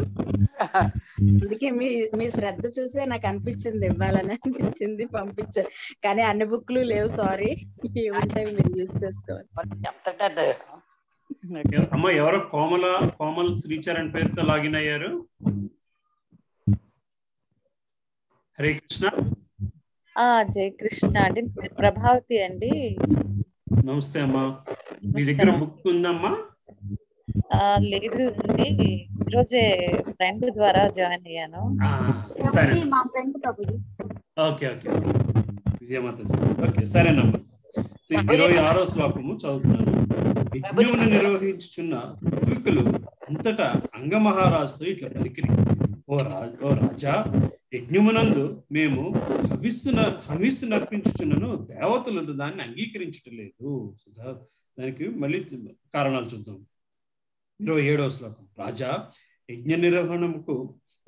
అందుకే మీ శ్రద్ధ చూసే నాకు అనిపించింది ఇవ్వాలని అనిపించింది పంపించారు. కానీ అన్ని బుక్లు లేవు, సారీ. ఉంటాయి, మీరు యూజ్ చేసుకోవాలి. అమ్మా ఎవరో కోమల్ శ్రీచరణ్ పేరుతో లాగిన్ అయ్యారు. హరే కృష్ణ. జై కృష్ణ అండి. ప్రభావతి అండి. నమస్తే అమ్మా. మీ దగ్గర బుక్ ఉందమ్మా? లేదు అండి, ఈరోజే ఫ్రెండ్ ద్వారా జాయిన్ అయ్యాను. Okay okay విజయమాతాజీ. ఓకే సరేనమ్మా. 26వ శ్లోకము చదువుతున్నాను. యజ్ఞమును నిర్వహించుచున్న ఋత్వికులు అంతటా అంగమహారాజుతో ఇట్లా పలికిరి, ఓ రాజా, యజ్ఞమునందు మేము హవిస్సు నర్పించుచున్నను, దేవతలు దాన్ని అంగీకరించటలేదు. దానికి మళ్ళీ కారణాలు చూద్దాం. 27వ శ్లోకం. రాజా, యజ్ఞ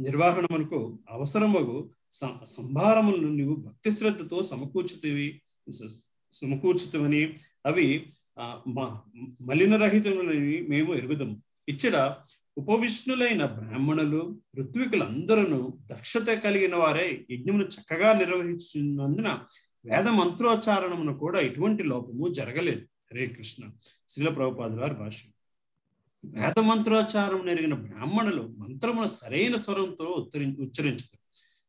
నిర్వహణమునకు అవసరమగు సంభారములను నీవు భక్తి శ్రద్ధతో సమకూర్చుతవని అవి మలినరహితములని మేము ఎరుగుదము. ఇచ్చట ఉపవిష్ణులైన బ్రాహ్మణులు ఋత్వికులందరూ దక్షత కలిగిన వారే యజ్ఞమును చక్కగా నిర్వహించినందున వేద మంత్రోచ్చారణమును కూడా ఎటువంటి లోపము జరగలేదు. హరే కృష్ణ. శ్రీల ప్రభుపాదుల వారి భాష్యం. వేద మంత్రోచ్చారం ఎరిగిన బ్రాహ్మణులు మంత్రమును సరైన స్వరంతో ఉచ్చరించుతారు.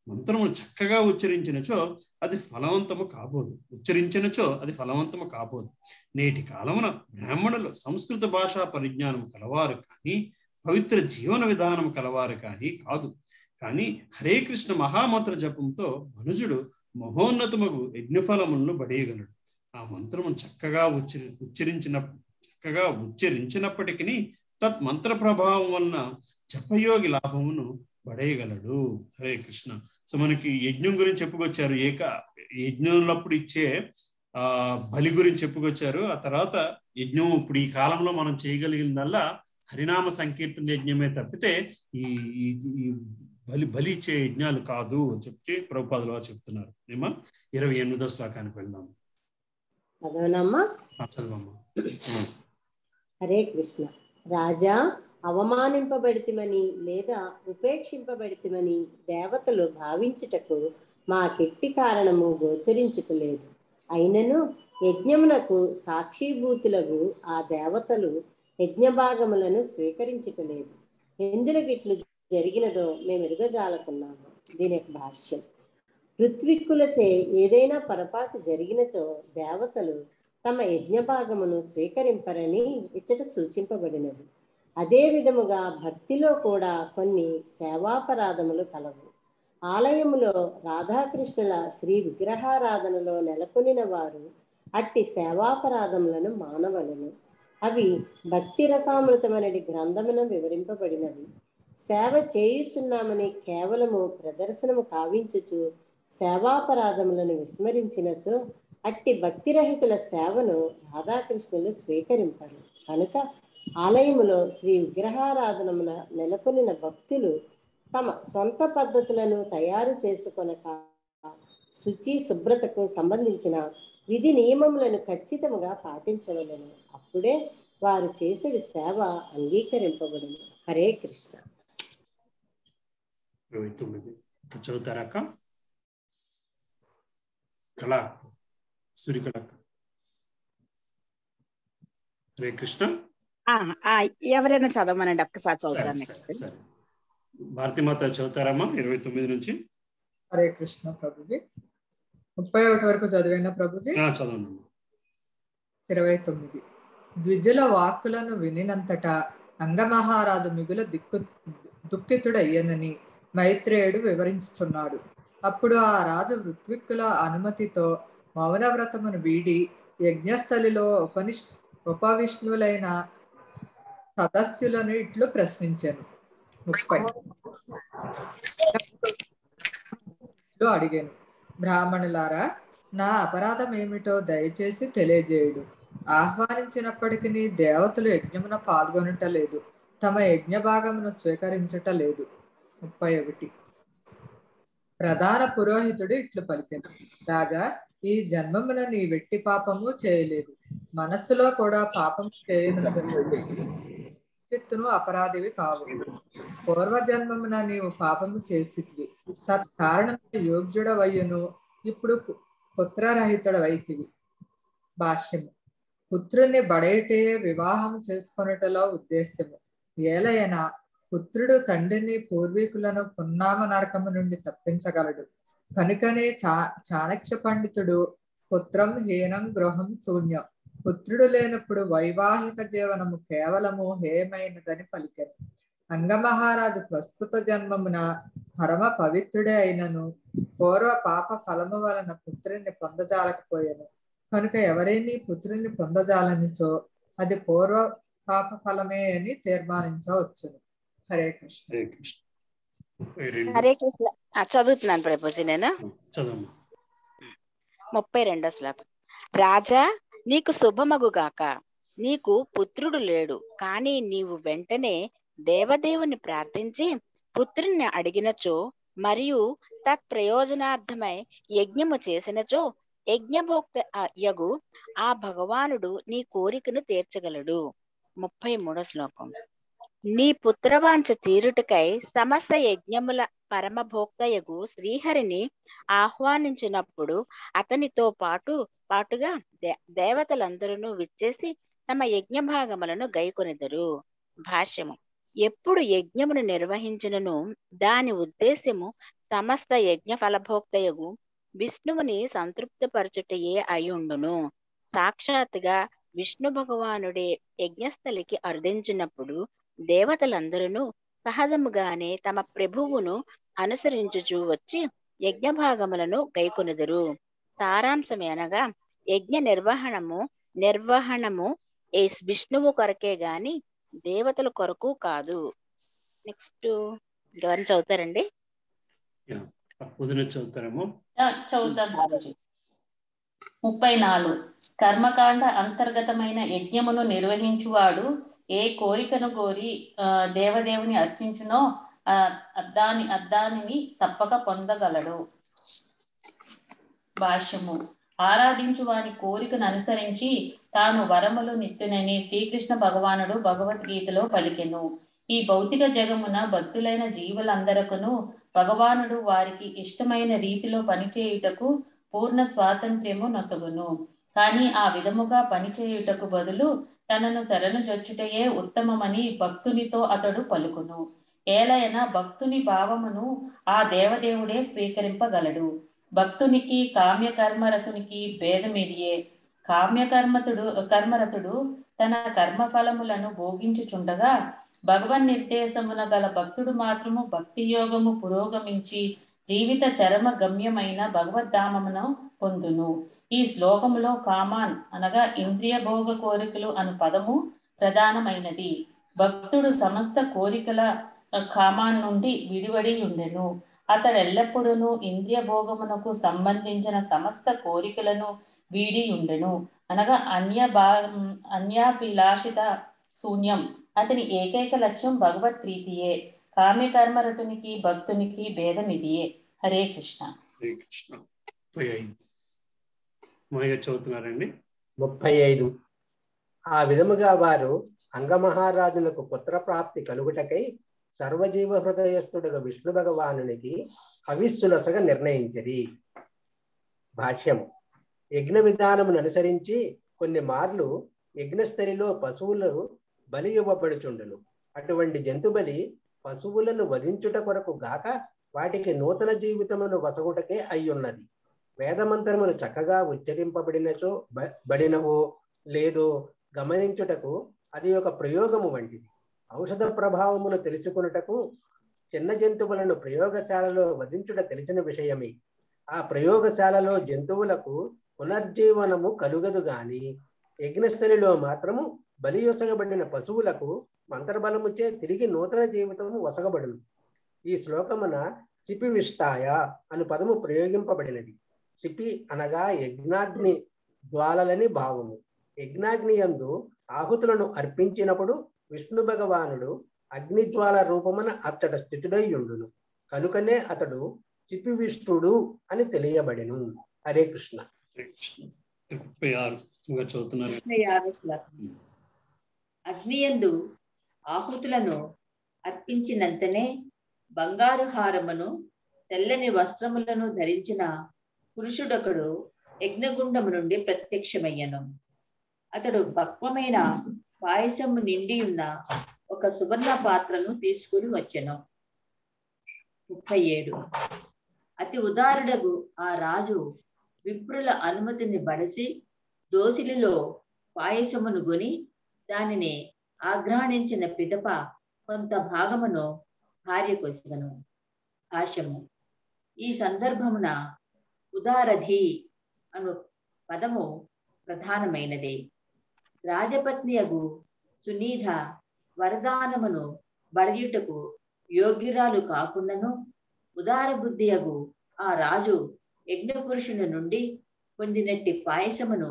మంత్రమును చక్కగా ఉచ్చరించినచో అది ఫలవంతము కాబోదు. నేటి కాలమున బ్రాహ్మణులు సంస్కృత భాషా పరిజ్ఞానం కలవారు కానీ పవిత్ర జీవన విధానం కలవారు కాదు. కానీ హరే కృష్ణ మహామంత్ర జపంతో మనుజుడు మహోన్నతమగు యజ్ఞఫలములను బడేయగలడు. ఆ మంత్రమును చక్కగా ఉచ్చరించినప్పటికీ తత్ మంత్ర ప్రభావం వలన జపయోగి లాభమును పడేయగలడు. హరే కృష్ణ. సో మనకి యజ్ఞం గురించి చెప్పుకొచ్చారు, యజ్ఞంలోప్పుడు ఇచ్చే బలి గురించి చెప్పుకొచ్చారు. ఆ తర్వాత యజ్ఞం ఇప్పుడు ఈ కాలంలో మనం చేయగలిగిందల్లా హరినామ సంకీర్తన యజ్ఞమే తప్పితే ఈ బలి ఇచ్చే యజ్ఞాలు కాదు అని చెప్పి ప్రభుపాదుల వారు చెప్తున్నారు. ఏమా 28వ శ్లోకానికి వెళ్దాం. చదవమ్మా. హరే కృష్ణ. రాజా, అవమానింపబడితిమని లేదా ఉపేక్షింపబడితిమని దేవతలు భావించుటకు మాకెట్టి కారణము గోచరించుటలేదు. అయినను యజ్ఞమునకు సాక్షిభూతులకు ఆ దేవతలు యజ్ఞభాగములను స్వీకరించుటలేదు. ఎందుకు ఇట్లు జరిగినదో మేము ఎరుగజాలకున్నాము. దీని యొక్క భాష్యం. ఋత్విక్కులచే ఏదైనా పొరపాటు జరిగినచో దేవతలు తమ యజ్ఞభాగమును స్వీకరింపరని ఇచ్చట సూచింపబడినది. అదే విధముగా భక్తిలో కూడా కొన్ని సేవాపరాధములు కలవు. ఆలయములో రాధాకృష్ణుల శ్రీ విగ్రహారాధనలో నెలకొనిన వారు అట్టి సేవాపరాధములను మానవలను. అవి భక్తి రసామృతమనడి గ్రంథమున వివరింపబడినవి. సేవ చేయుచున్నామని కేవలము ప్రదర్శనము కావించుచు సేవాపరాధములను విస్మరించినచో అట్టి భక్తిరహితుల సేవను రాధాకృష్ణులు స్వీకరింపరు. కనుక ఆలయములో శ్రీ విగ్రహారాధనమున నెలకొనిన భక్తులు తమ స్వంత పద్ధతులను తయారు చేసుకొనక శుచి శుభ్రతకు సంబంధించిన విధి నియమములను ఖచ్చితంగా పాటించవలను. అప్పుడే వారు చేసే సేవ అంగీకరింపబడును. హరే కృష్ణ. 29 చదువుతారాక కళ సూర్యకళ. హరే కృష్ణ. ఎవరైనా చదవమనండి, ఒక్కసారి చదువుతాను. నెక్స్ట్ భారతీమాత చదువుతారమ్మా 29 నుంచి. హరే కృష్ణ ప్రభుజీ. 31 వరకు చదివిన ప్రభుజీ. చదవండి. 29 ద్విజుల వాక్కులను వినినంతటా అంగమహారాజు మిగుల దుఃఖితుడయ్యనని మైత్రేయుడు వివరించుచున్నాడు. అప్పుడు ఆ రాజు ఋత్విక్కుల అనుమతితో మౌనవ్రతమును వీడి యజ్ఞస్థలిలో ఉపవిష్ణులైన సదస్యులను ఇట్లు ప్రశ్నించాను. 30 అడిగాను, బ్రాహ్మణులారా, నా అపరాధం ఏమిటో దయచేసి తెలియజేయుడు. ఆహ్వానించినప్పటికీ దేవతలు యజ్ఞమున పాల్గొనట లేదు, తమ యజ్ఞ భాగమును స్వీకరించట లేదు. 31 ప్రధాన పురోహితుడు ఇట్లు పలికెను, రాజా, ఈ జన్మమున నీ వెట్టి పాపము చేయలేదు, మనస్సులో కూడా పాపం చేయను, అపరాధివి కావు. పూర్వజన్మమున నీవు పాపము చేసితివి, తత్కారణము యోగ్యుడవయ్యును, ఇప్పుడు పుత్రరహితుడవైతివి. భాష్యము. పుత్రుని బడేటే వివాహం చేసుకొనుటలో ఉద్దేశ్యము. ఏలైనా పుత్రుడు తండ్రిని పూర్వీకులను పున్నామ నరకము నుండి తప్పించగలడు. కనుకనే చాణక్య పండితుడు పుత్రం హీనం గృహం శూన్యం, పుత్రుడు లేనప్పుడు వైవాహిక జీవనము కేవలము హేయమైనదని పలికారు. అంగమహారాజు ప్రస్తుత జన్మమున పరమ పవిత్రుడే అయినను పూర్వ పాప ఫలము వలన పుత్రుని పొందజాలకపోయాను. కనుక ఎవరైనా పుత్రుని పొందజాలనిచో అది పూర్వ పాప ఫలమే అని తీర్మానించవచ్చును. హరే కృష్ణ. హరే కృష్ణ. చదువుతున్నాను ప్రభుజీ నేను. 32వ శ్లోకం. రాజా, నీకు శుభమగుగాక. నీకు పుత్రుడు లేడు, కానీ నీవు వెంటనే దేవదేవుని ప్రార్థించి పుత్రుని అడిగినచో మరియు తత్ప్రయోజనార్థమై యజ్ఞము చేసినచో యజ్ఞభోక్త యగు ఆ భగవానుడు నీ కోరికను తీర్చగలడు. 33వ శ్లోకం. నీ పుత్రవాంఛ తీరుటకై సమస్త యజ్ఞముల పరమభోక్తయగు శ్రీహరిని ఆహ్వానించినప్పుడు అతనితో పాటుగా దేవతలందరూ విచ్చేసి తమ యజ్ఞ భాగములను గైకొనెదరు. భాష్యము. ఎప్పుడు యజ్ఞమును నిర్వహించినను దాని ఉద్దేశ్యము సమస్త యజ్ఞ ఫలభోక్తయగు విష్ణువుని సంతృప్తిపరచుటయే అయ్యుండును. సాక్షాత్తుగా విష్ణు భగవానుడే యజ్ఞస్థలికి అర్థించినప్పుడు దేవతలందరూ సహజముగానే తమ ప్రభువును అనుసరించుచూ వచ్చి యజ్ఞ భాగములను గైకొనెదరు. సారాంశం అనగా యజ్ఞ నిర్వహణము విష్ణువు కొరకే గాని దేవతల కొరకు కాదు. నెక్స్ట్ ఎవరిని చదువుతారండి? చదువుతారేమో. చదువుతాను. 34 కర్మకాండ అంతర్గతమైన యజ్ఞమును నిర్వహించువాడు ఏ కోరికను కోరి దేవదేవుని అర్చించునో దానిని తప్పక పొందగలడు. భాష్యము. ఆరాధించు వాని కోరికను అనుసరించి తాను వరములు నిత్యునని శ్రీకృష్ణ భగవానుడు భగవద్గీతలో పలికెను. ఈ భౌతిక జగమున భక్తులైన జీవులందరకును భగవానుడు వారికి ఇష్టమైన రీతిలో పనిచేయుటకు పూర్ణ స్వాతంత్ర్యము నొసగును. కానీ ఆ విధముగా పనిచేయుటకు బదులు తనను శరణుజొచ్చుటయే ఉత్తమమని భక్తునితో అతడు పలుకును. ఏలైనా భక్తుని భావమును ఆ దేవదేవుడే స్వీకరింపగలడు. భక్తునికి కామ్యకర్మరతునికి భేదమిదియే. కర్మరతుడు తన కర్మఫలములను భోగించుచుండగా భగవన్ నిర్దేశమున గల భక్తుడు మాత్రము భక్తి యోగము పురోగమించి జీవిత చరమ గమ్యమైన భగవద్ధామమును పొందును. ఈ శ్లోకములో కామాన్ అనగా ఇంద్రియ భోగ కోరికలు అను పదము ప్రధానమైనది. భక్తుడు సమస్త కోరికల కామాన్ నుండి విడివడి ఉండెను. అతడు ఎల్లప్పుడూ ఇంద్రియ భోగమునకు సంబంధించిన సమస్త కోరికలను వీడి ఉండెను. అనగా అన్యాభిలాషిత శూన్యం. అతని ఏకైక లక్ష్యం భగవత్ ప్రీతియే. కామ్యకర్మరతునికి భక్తునికి భేదం ఇదియే. హరే కృష్ణ. హరే కృష్ణ. చదువుతున్నారండి. 35. ఆ విధముగా వారు అంగమహారాజులకు పుత్రప్రాప్తి కలుగుటకై సర్వజీవ హృదయస్థుడుగా విష్ణు భగవానునికి హవిస్సునొసగా నిర్ణయించిరి. భాష్యము. యజ్ఞ విధానమును అనుసరించి కొన్ని మార్లు యజ్ఞస్థలిలో పశువులు బలి ఇవ్వబడుచుండును. అటువంటి జంతు బలి పశువులను వధించుట కొరకు గాక వాటికి నూతన జీవితమును వసగుటకే అయ్యున్నది. వేదమంత్రములు చక్కగా ఉచ్చరింపబడినవో లేదో గమనించుటకు అది ఒక ప్రయోగము వంటిది. ఔషధ ప్రభావమును తెలుసుకున్నటకు చిన్న జంతువులను ప్రయోగశాలలో వధించుట తెలిసిన విషయమే. ఆ ప్రయోగశాలలో జంతువులకు పునర్జీవనము కలుగదు గాని యజ్ఞస్థలిలో మాత్రము బలియొసగబడిన పశువులకు మంత్రబలముచే తిరిగి నూతన జీవితము వసగబడును. ఈ శ్లోకమున సిపి విష్టాయ అను పదము ప్రయోగింపబడినది. సిపి అనగా యజ్ఞాగ్ని జ్వాలలని భావము. యజ్ఞాగ్ని యందు ఆహుతులను అర్పించినప్పుడు విష్ణు భగవానుడు అగ్నిజ్వాల రూపమున అతడు స్థితుడై ఉండును. కనుకనే అతడు సిపి విష్ణుడు అని తెలియబడెను. హరే కృష్ణ. 36 అగ్నియందు ఆహుతులను అర్పించినంతనే బంగారు హారమును తెల్లని వస్త్రములను ధరించిన పురుషుడొకడు యజ్ఞగుండము నుండి ప్రత్యక్షమయ్యను. అతడు భక్వమైన పాయసము నిండి ఉన్న ఒక సువర్ణ పాత్రను తీసుకుని వచ్చెను. 37 అతి ఉదారుడగు ఆ రాజు విప్రుల అనుమతిని బడసి దోసిలిలో పాయసమును గొని దానిని ఆఘ్రాణించిన పిదప కొంత భాగమును భార్య కొసగను. భాష్యము. ఈ సందర్భమున ఉదారధి అను పదము ప్రధానమైనది. రాజపత్నియగు సునీధ వరదానమును బడయుటకు యోగ్యురాలు కాకుండాను ఉదార బుద్ధియగు ఆ రాజు యజ్ఞపురుషుని నుండి పొందినట్టి పాయసమును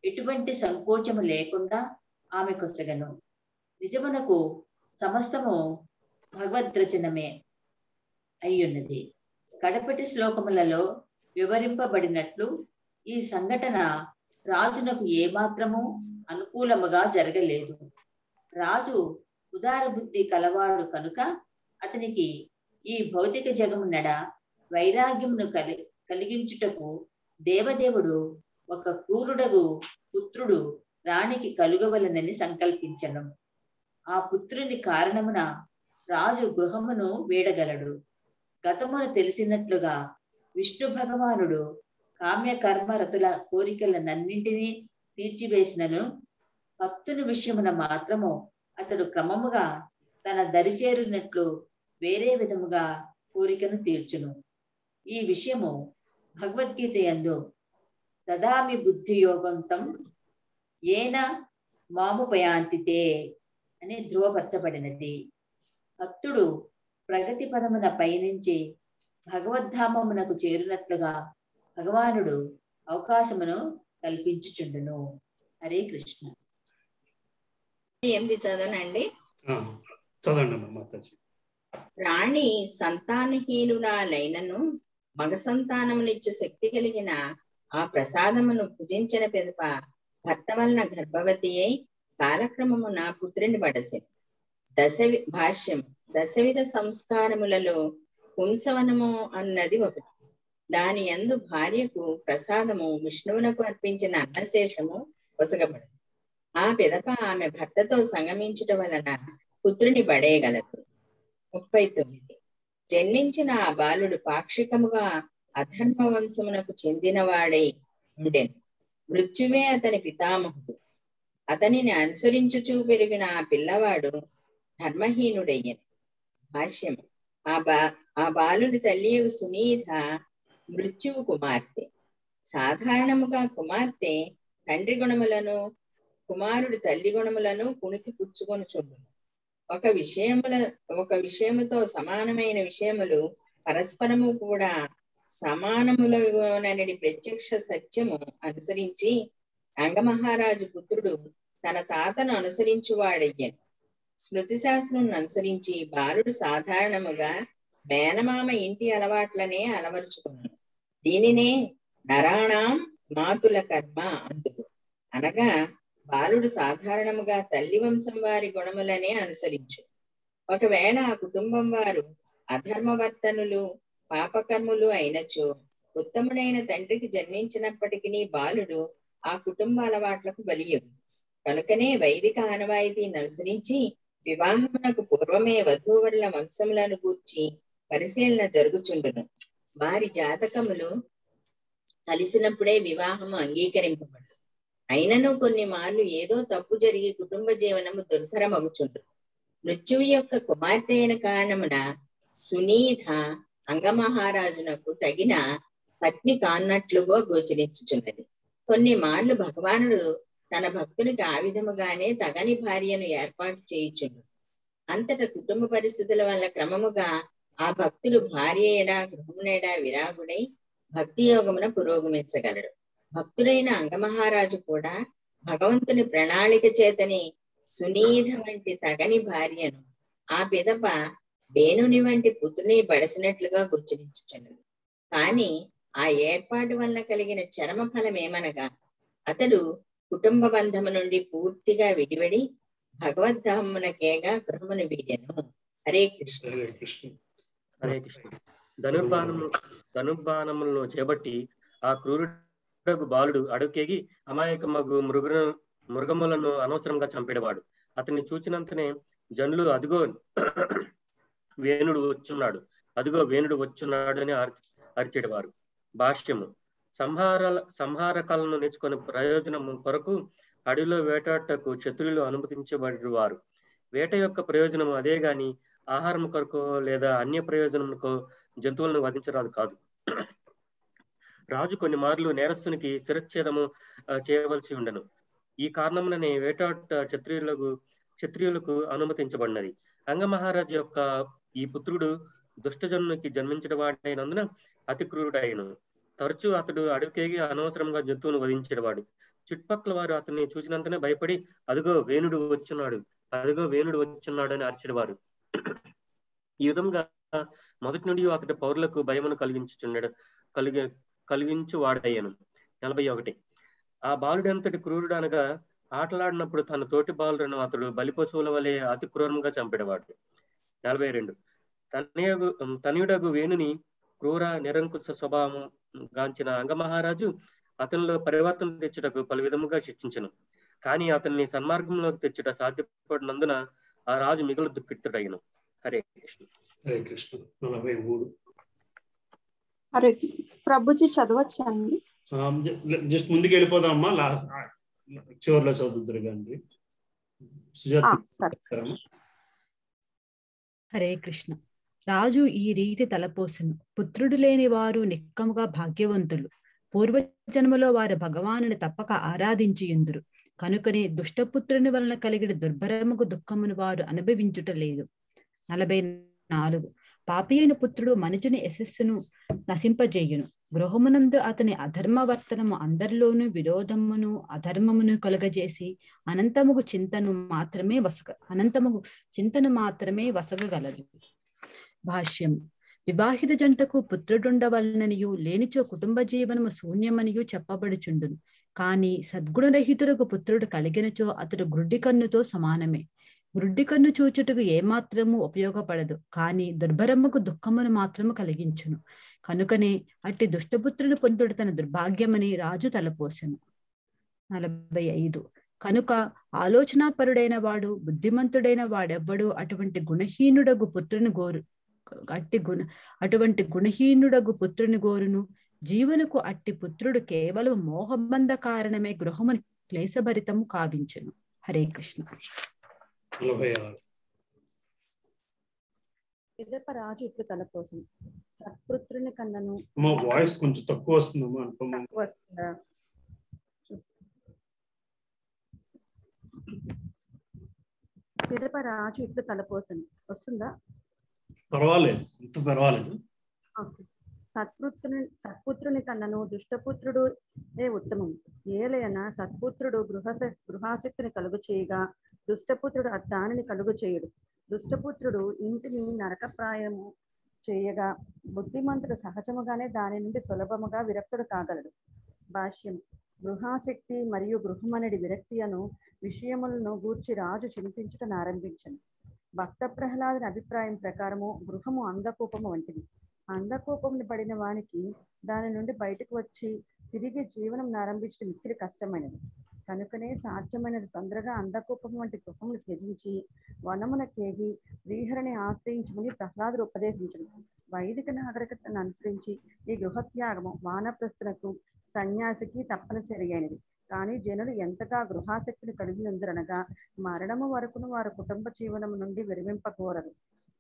ఎటువంటి సంకోచము లేకుండా ఆమె కొసగను. నిజమునకు సమస్తము భగవద్రచనమే అయ్యున్నది. కడపటి శ్లోకములలో వివరింపబడినట్లు ఈ సంఘటన రాజునకు ఏమాత్రము అనుకూలముగా జరగలేదు. రాజు ఉదార బుద్ధి కలవాడు కనుక అతనికి ఈ భౌతిక జగము నడ వైరాగ్యమును కలిగించుటకు దేవదేవుడు ఒక క్రూరుడగు పుత్రుడు రాణికి కలుగవలనని సంకల్పించను. ఆ పుత్రుని కారణమున రాజు గృహమును వీడగలడు. గతమును తెలిసినట్లుగా విష్ణు భగవానుడు కామ్య కర్మ రతుల కోరికలనన్నింటినీ తీర్చివేసినను భక్తుని విషయమున మాత్రము అతడు క్రమముగా తన దరిచేరినట్లు వేరే విధముగా కోరికను తీర్చును. ఈ విషయము భగవద్గీత యందు దదామి బుద్ధి యోగంతం ఏన మాముపయాంతితే అని ధృవపరచబడినది. భక్తుడు ప్రగతి పదమున పయనించి భగవద్ధామమునకు చేరినట్లుగా భగవానుడు అవకాశమును కల్పించుచుండును. హరే కృష్ణ. 8 చదవనండి. చదవండి మాతాజీ. రాణి సంతానహీనురాలైనను మగ సంతానమునిచ్చు శక్తి కలిగిన ఆ ప్రసాదమును భుజించిన పిదప భర్త వలన గర్భవతి అయి కాలక్రమమున పుత్రుని బడసెను. భాష్యం. దశవిధ సంస్కారములలో పుంసవనము అన్నది ఒకటి. దాని యందు భార్యకు ప్రసాదము విష్ణువునకు అర్పించిన అన్నశేషము పొసగబడదు. ఆ పిదప ఆమె భర్తతో సంగమించుట వలన పుత్రుని బడేయగలదు. 39 జన్మించిన ఆ బాలుడు పాక్షికముగా అధర్మ వంశమునకు చెందినవాడై ఉండెను. మృత్యువే అతని పితామహుడు. అతనిని అనుసరించుచూ పెరిగిన ఆ పిల్లవాడు ధర్మహీనుడయ్యను. భాష్యము. ఆ బాలుడి తల్లి సునీధ మృత్యువు కుమార్తె. సాధారణముగా కుమార్తె తండ్రి గుణములను కుమారుడి తల్లి గుణములను పుణికి పుచ్చుకొని చూడును. ఒక విషయముతో సమానమైన విషయములు పరస్పరము కూడా సమానములనని ప్రత్యక్ష సత్యము అనుసరించి అంగమహారాజు పుత్రుడు తన తాతను అనుసరించువాడయ్యను. స్మృతి శాస్త్రం అనుసరించి బాలుడు సాధారణముగా మేనమామ ఇంటి అలవాట్లనే అలవరుచుకున్నాడు. దీనినే నరాణాం మాతుల కర్మ అందుకు. అనగా బాలుడు సాధారణముగా తల్లి వంశం వారి గుణములనే అనుసరించు. ఒకవేళ ఆ కుటుంబం వారు అధర్మవర్తనులు పాపకర్ములు అయినచో ఉత్తముడైన తండ్రికి జన్మించినప్పటికీ బాలుడు ఆ కుటుంబ అలవాట్లకు బలియగు. కనుకనే వైదిక ఆనవాయితీని అనుసరించి వివాహమునకు పూర్వమే వధూవరుల వంశములను గూర్చి పరిశీలన జరుగుచుండును. వారి జాతకములు కలిసినప్పుడే వివాహము అంగీకరింపబడు. అయినను కొన్ని మార్లు ఏదో తప్పు జరిగి కుటుంబ జీవనము దుర్భరమగుచుండు. మృత్యువు యొక్క కుమార్తె అయిన కారణమున సునీత అంగమహారాజునకు తగిన పత్ని కాన్నట్లుగా గోచరించుచున్నది. కొన్ని మార్లు భగవానుడు తన భక్తునికి ఆ విధముగానే తగని భార్యను ఏర్పాటు చేయుచుండు. అంతటా కుటుంబ పరిస్థితుల వల్ల క్రమముగా ఆ భక్తుడు భార్య ఏడా గృహమునేడా విరాగుడై భక్తి యోగమున పురోగమించగలడు. భక్తుడైన అంగమహారాజు కూడా భగవంతుని ప్రణాళిక చేతని సునీధ వంటి తగని భార్యను ఆ పిదప వేణుని వంటి పుత్రుని బడసినట్లుగా గోచరించుచున్నది. కానీ ఆ ఏర్పాటు వల్ల కలిగిన చరమ ఫలం ఏమనగా అతడు కుటుంబ బంధము నుండి పూర్తిగా విడివడి భగవద్ధామునకేగా గృహమును వీడెను. హరే కృష్ణ. హరే కృష్ణ. ధనుర్బాణములను చేపట్టి ఆ క్రూరుడగు బాలుడు అడుకేగి అమాయకమగు మృగములను అనవసరంగా చంపేవాడు. అతన్ని చూచినంతనే జనులు అదిగో వేణుడు వచ్చున్నాడు, అదిగో వేణుడు వచ్చున్నాడు అని అరిచేవారు. భాష్యము. సంహారకాలను నేర్చుకునే ప్రయోజనము కొరకు అడవిలో వేటాటకు క్షత్రులు అనుమతించబడేవారు. వేట యొక్క ప్రయోజనము అదే గాని ఆహారం కొరకు లేదా అన్య ప్రయోజనముకో జంతువులను వధించరాదు కాదు. రాజు కొన్ని మార్లు నేరస్తునికి శిరచ్ఛేదము చేయవలసి ఉండను. ఈ కారణముననే వేటాట క్షత్రియులకు అనుమతించబడినది. అంగమహారాజు యొక్క ఈ పుత్రుడు దుష్టజనునికి జన్మించిన వాడైనందున అతి క్రూరుడైన. తరచూ అతడు అడవికేగి అనవసరంగా జంతువును వధించేవాడు. చుట్టుపక్కల వారు అతన్ని చూసినంతనే భయపడి అదిగో వేణుడు వచ్చున్నాడు, అదిగో వేణుడు వచ్చున్నాడు అని అరిచేవారు. ఈ విధంగా మొదటి నుండి అతడి పౌరులకు భయమును కలిగించు వాడయ్యను. 41. ఆ బాలుడు అంతటి క్రూరుడు అనగా ఆటలాడినప్పుడు తన తోటి బాలులను అతడు బలిపశువుల వలె అతి క్రూరంగా చంపేవాడు. 42. తనయుడగు వేణుని క్రూర నిరంకుశ స్వభావం గాంచిన అంగమహారాజు అతనిలో పరివర్తన తెచ్చుటకు పలు విధముగా శిక్షించను. కానీ అతన్ని సన్మార్గంలోకి తెచ్చుట సాధ్యపడినందున ఆ రాజు మిగులు దుఃఖితుడయ్యను. హరే కృష్ణ. హరే కృష్ణ. 43. హరే ప్రభుజీ చదవచ్చండి. జస్ట్ ముందుకు వెళ్ళిపోదామమ్మా, చివరిలో చదువుతారు కానీ. హరే కృష్ణ. రాజు ఈ రీతి తలపోసెను. పుత్రుడు లేని వారు నిక్కముగా భాగ్యవంతులు. పూర్వజన్మలో వారు భగవానుని తప్పక ఆరాధించియుందురు. కనుకనే దుష్టపుత్రుని వలన కలిగిన దుర్భరముకు దుఃఖమును వారు అనుభవించుట లేదు. 44. పాపి అయిన పుత్రుడు మనుజుని యశస్సును నశింపజేయును. గృహమునందు అతని అధర్మవర్తనము అందరిలోనూ విరోధమును అధర్మమును కలుగజేసి అనంతముగు చింతను మాత్రమే వసగగలదు. భాష్యము. వివాహిత జంటకు పుత్రుడుండవలననియు లేనిచో కుటుంబ జీవనము శూన్యమనియు చెప్పబడుచుండును. కానీ సద్గుణరహితులకు పుత్రుడు కలిగినచో అతడు గ్రుడ్డి కన్నుతో సమానమే. గ్రుడ్డి కన్ను చూచుటకు ఏమాత్రము ఉపయోగపడదు, కానీ దుర్భరముకు దుఃఖమును మాత్రము కలిగించును. కనుకనే అట్టి దుష్టపుత్రుని పొందుడు తన దుర్భాగ్యమని రాజు తలపోసెను. 45. కనుక ఆలోచనాపరుడైన వాడు బుద్ధిమంతుడైన వాడెవ్వడు అటువంటి గుణహీనుడగు పుత్రుని గోరును. జీవునకు అట్టి పుత్రుడు కేవలం మోహబంధ కారణమే గృహముని క్లేశభరితము కావించును. హరే కృష్ణ. 46. రాజు ఇప్పుడు తలపోసం సత్పుత్రుని కన్నను. వాయిస్ కొంచెం తక్కువ వస్తుందమ్మా. రాజు ఇప్పుడు తలపోసను వస్తుందా? పర్వాలేదు, పర్వాలేదు. సత్పుత్రుని కన్నను దుష్టపుత్రుడు ఉత్తమం. ఏలైనా సత్పుత్రుడు గృహాసక్తిని కలుగు చేయగా దుష్టపుత్రుడు దానిని కలుగు చేయుడు. దుష్టపుత్రుడు ఇంటిని నరకప్రాయము చేయగా బుద్ధిమంతుడు సహజముగానే దాని నుండి సులభముగా విరక్తుడు కాగలడు. భాష్యం. గృహాసక్తి మరియు గృహమనడి విరక్తి అను విషయములను గూర్చి రాజు చింతించుటను ఆరంభించను. భక్త ప్రహ్లాదుని అభిప్రాయం ప్రకారము గృహము అంధకూపము వంటిది. అంధకూపమును పడిన వానికి దాని నుండి బయటకు వచ్చి తిరిగి జీవనం ఆరంభించడం మిక్కిలి కష్టమైనది. కనుకనే సాధ్యమైనది తొందరగా అంధకూపం వంటి గృహమును త్యజించి వనమున కేగి శ్రీహరిని ఆశ్రయించమని ప్రహ్లాదుడు ఉపదేశించను. వైదిక నాగరికతను అనుసరించి ఈ గృహత్యాగము వానప్రస్థులకు సన్యాసికి తప్పనిసరి అయినది. కానీ జనులు ఎంతగా గృహాసక్తిని కలిగి ఉందరనగా మరణము వరకును వారు కుటుంబ జీవనము నుండి విరమింపకోరరు.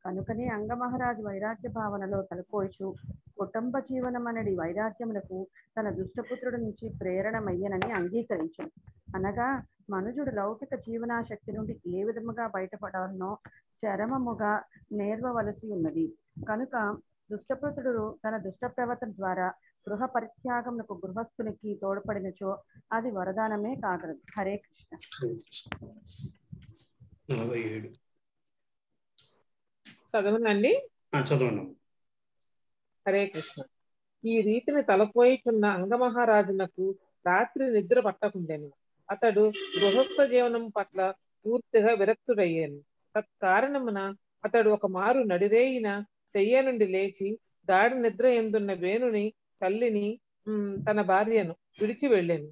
కనుకనే అంగమహారాజు వైరాగ్య భావనలో తలపోయిచు కుటుంబ జీవనం అనేది వైరాగ్యములకు తన దుష్టపుత్రుడి నుంచి ప్రేరణమయ్యనని అంగీకరించను. అనగా మనుజుడు లౌకిక జీవనాశక్తి నుండి ఏ విధముగా బయటపడాలనో చరమముగా నేర్వవలసి ఉన్నది. కనుక దుష్టపుత్రుడు తన దుష్ట ప్రవర్తన ద్వారా గృహ పరిత్యాగమునకు గృహస్థునికి తోడ్పడినచో అది వరదానమే కాగలదు. హరే కృష్ణ. 47 చదవనండి. చదవండి. హరే కృష్ణ. ఈ రీతిని తలపోయిచున్న అంగమహారాజునకు రాత్రి నిద్ర పట్టకుండెను. అతడు గృహస్థ జీవనం పట్ల పూర్తిగా విరక్తుడయ్యాను. తత్కారణమున అతడు ఒక మారు నడిరేయిన చెయ్య నుండి లేచి గాఢ నిద్ర ఎందున్న వేణుని తల్లిని తన భార్యను విడిచి వెళ్ళాను.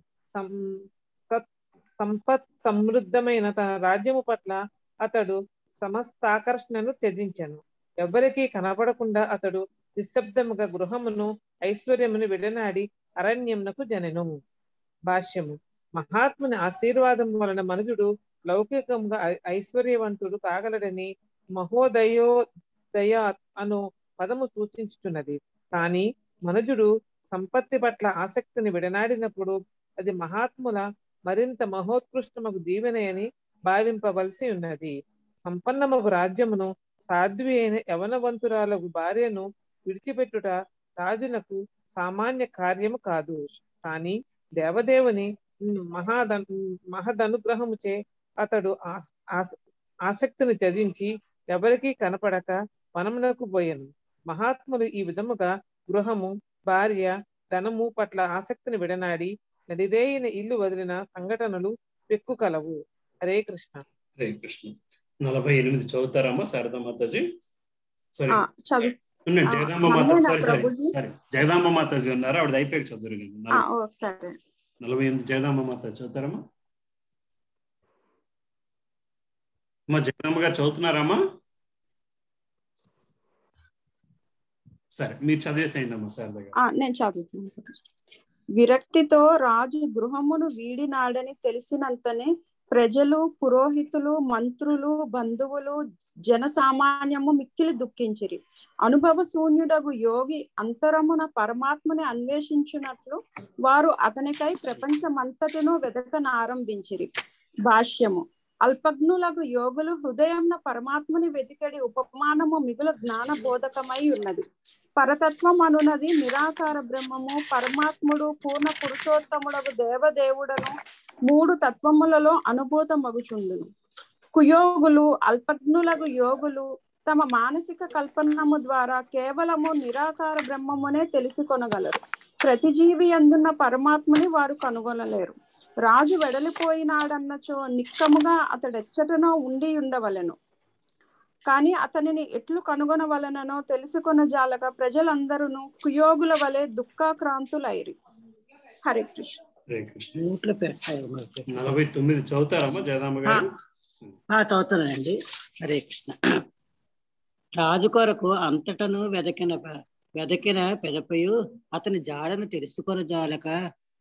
సంపత్ సమృద్ధమైన తన రాజ్యము పట్ల అతడు సమస్తాకర్షణను త్యజించాను. ఎవ్వరికీ కనపడకుండా అతడు నిశ్శబ్దముగా గృహమును ఐశ్వర్యమును విడనాడి అరణ్యమునకు జనెను. భాష్యము. మహాత్ముని ఆశీర్వాదం వలన మనుజుడు లౌకికంగా ఐశ్వర్యవంతుడు కాగలడని మహోదయోదయ అను పదము సూచించుతున్నది. కానీ మనుజుడు సంపత్తి పట్ల ఆసక్తిని విడనాడినప్పుడు అది మహాత్ముల మరింత మహోత్కృష్టమగు దీవెనయని భావింపవలసి ఉన్నది. సంపన్నమగు రాజ్యమును సాధ్వి అయిన యవనవంతురాలకు భార్యను విడిచిపెట్టుట రాజునకు సామాన్య కార్యము కాదు. కానీ దేవదేవుని మహదనుగ్రహముచే అతడు ఆసక్తిని త్యజించి ఎవరికీ కనపడక వనమునకు పోయెను. మహాత్ములు ఈ విధముగా గృహము, భార్య, ధనము పట్ల ఆసక్తిని విడనాడి నడిరేయిన ఇల్లు వదిలిన సంఘటనలు పెక్కు కలవు. హరే కృష్ణ. హరే కృష్ణ. 48 చదువుతారమ్మా శారదా మాతాజీ? సారీ జగదాంబ మాతాజీ. జగదాంబ మాతాజీ ఉన్నారు, ఆవిడ అయిపోయాక చదువు. 48 జగదాంబ మాతాజీ చదువుతారమ్మా? అమ్మా జగదాంబ గారు చదువుతున్నారమ్మా? సరే మీరు చదివేసేయండి అమ్మా శారదా గారు. నేను చదువుతున్నాను. విరక్తితో రాజు గృహమును వీడినాడని తెలిసినంతనే ప్రజలు, పురోహితులు, మంత్రులు, బంధువులు, జనసామాన్యము మిక్కిలి దుఃఖించిరి. అనుభవ శూన్యుడగు యోగి అంతరమున పరమాత్మని అన్వేషించున్నట్లు వారు అతనికై ప్రపంచమంతటిను వెదకనారంభించిరి. భాష్యము. అల్పజ్ఞులకు యోగులు హృదయంన పరమాత్మని వెతికడి ఉపమానము మిగుల జ్ఞాన బోధకమై ఉన్నది. పరతత్వం అనున్నది నిరాకార బ్రహ్మము, పరమాత్ముడు, పూర్ణ పురుషోత్తముడగు దేవదేవుడను 3 తత్వములలో అనుభూతమగుచుండును. కుయోగులు, అల్పజ్ఞులకు యోగులు తమ మానసిక కల్పనము ద్వారా కేవలము నిరాకార బ్రహ్మమునే తెలుసుకొనగలరు. ప్రతి జీవి అందున్న పరమాత్మని వారు కనుగొనలేరు. రాజు వెడలిపోయినాడన్నచో నిక్కముగా అతడెచ్చటనో ఉండి ఉండవలెను. కానీ అతనిని ఎట్లు కనుగొనవలననో తెలుసుకొన జాలక ప్రజలందరూ కుయోగుల వలె దుఃఖాక్రాంతులైరి. హరే కృష్ణ. హరే కృష్ణ. 49 చదువుతారమ్మా జగదాంబ గారు? చదువుతానండి. హరే కృష్ణ. రాజు కొరకు అంతటను వెదకిన పెదపయు అతని జాడను తెలుసుకొన జాలక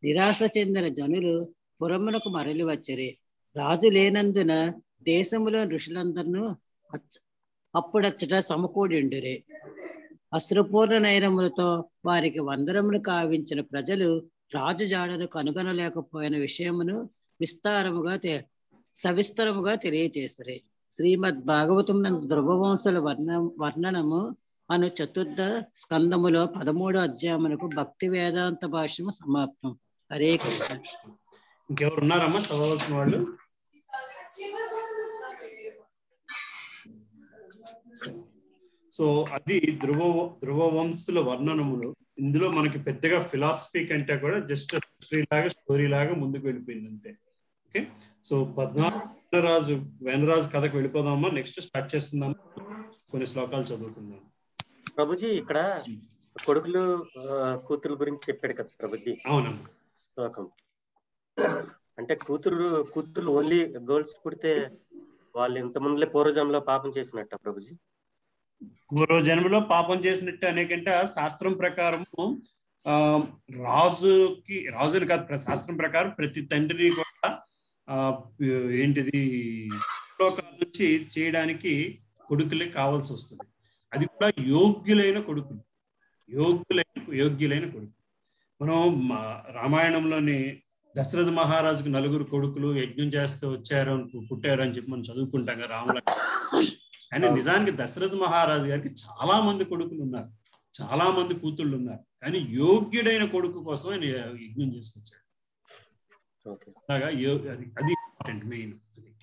నిరాశ చెందిన జనులు పురమునకు మరలి వచ్చిరి. రాజు లేనందున దేశములో ఋషులందరూ అప్పుడచ్చట సమకూడిండిరి. అశ్రుపూర్ణ నైరములతో వారికి వందరములు కావించిన ప్రజలు రాజు జాడను కనుగొనలేకపోయిన విషయమును సవిస్తరముగా తెలియజేసిరి. శ్రీమద్ భాగవతం ధ్రువవంశుల వర్ణనము అను 4వ స్కందములో 13వ అధ్యాయమునకు భక్తి వేదాంత భాష్యము సమాప్తం. హరే కృష్ణ. ఇంకెవరు ఉన్నారమ్మా చదవలసిన వాళ్ళు? సో అది ధ్రువ వంశుల వర్ణనములు. ఇందులో మనకి పెద్దగా ఫిలాసఫీ కంటే కూడా జస్ట్ హిస్టరీ లాగా స్టోరీ లాగా ముందుకు వెళ్ళిపోయింది అంతే. ఓకే, సో 14 వేనరాజు కథకు వెళ్ళిపోదామా? నెక్స్ట్ స్టార్ట్ చేసుకుందాం, కొన్ని శ్లోకాలు చదువుకుందాం. ప్రభుజీ ఇక్కడ కొడుకులు కూతురు గురించి చెప్పాడు కదా ప్రభుజీ. అవునమ్మా. శ్లోకం అంటే కూతురు ఓన్లీ గర్ల్స్ పుడితే వాళ్ళు ఇంత ముందులే పూర్వజన్మలో పాపం చేసినట్ట ప్రభుజీ? పూర్వజన్మలో పాపం చేసినట్టు అనేకంటే శాస్త్రం ప్రకారము రాజుని కాదు, శాస్త్రం ప్రకారం ప్రతి తండ్రిని కూడా ఏంటిది లోకాల నుంచి చేయడానికి కొడుకులే కావాల్సి వస్తుంది. అది కూడా యోగ్యులైన కొడుకులు. మనం రామాయణంలోని దశరథ మహారాజుకు 4 కొడుకులు యజ్ఞం చేస్తూ పుట్టారు అని చెప్పి మనం చదువుకుంటాం కదా రాముల. కానీ నిజానికి దశరథ మహారాజు గారికి చాలా మంది కొడుకులు ఉన్నారు, చాలా మంది కూతుళ్ళు ఉన్నారు. కానీ యోగ్యుడైన కొడుకు కోసం ఆయన యజ్ఞం చేసుకొచ్చాడు. అలాగా అది ఇంపార్టెంట్, మెయిన్.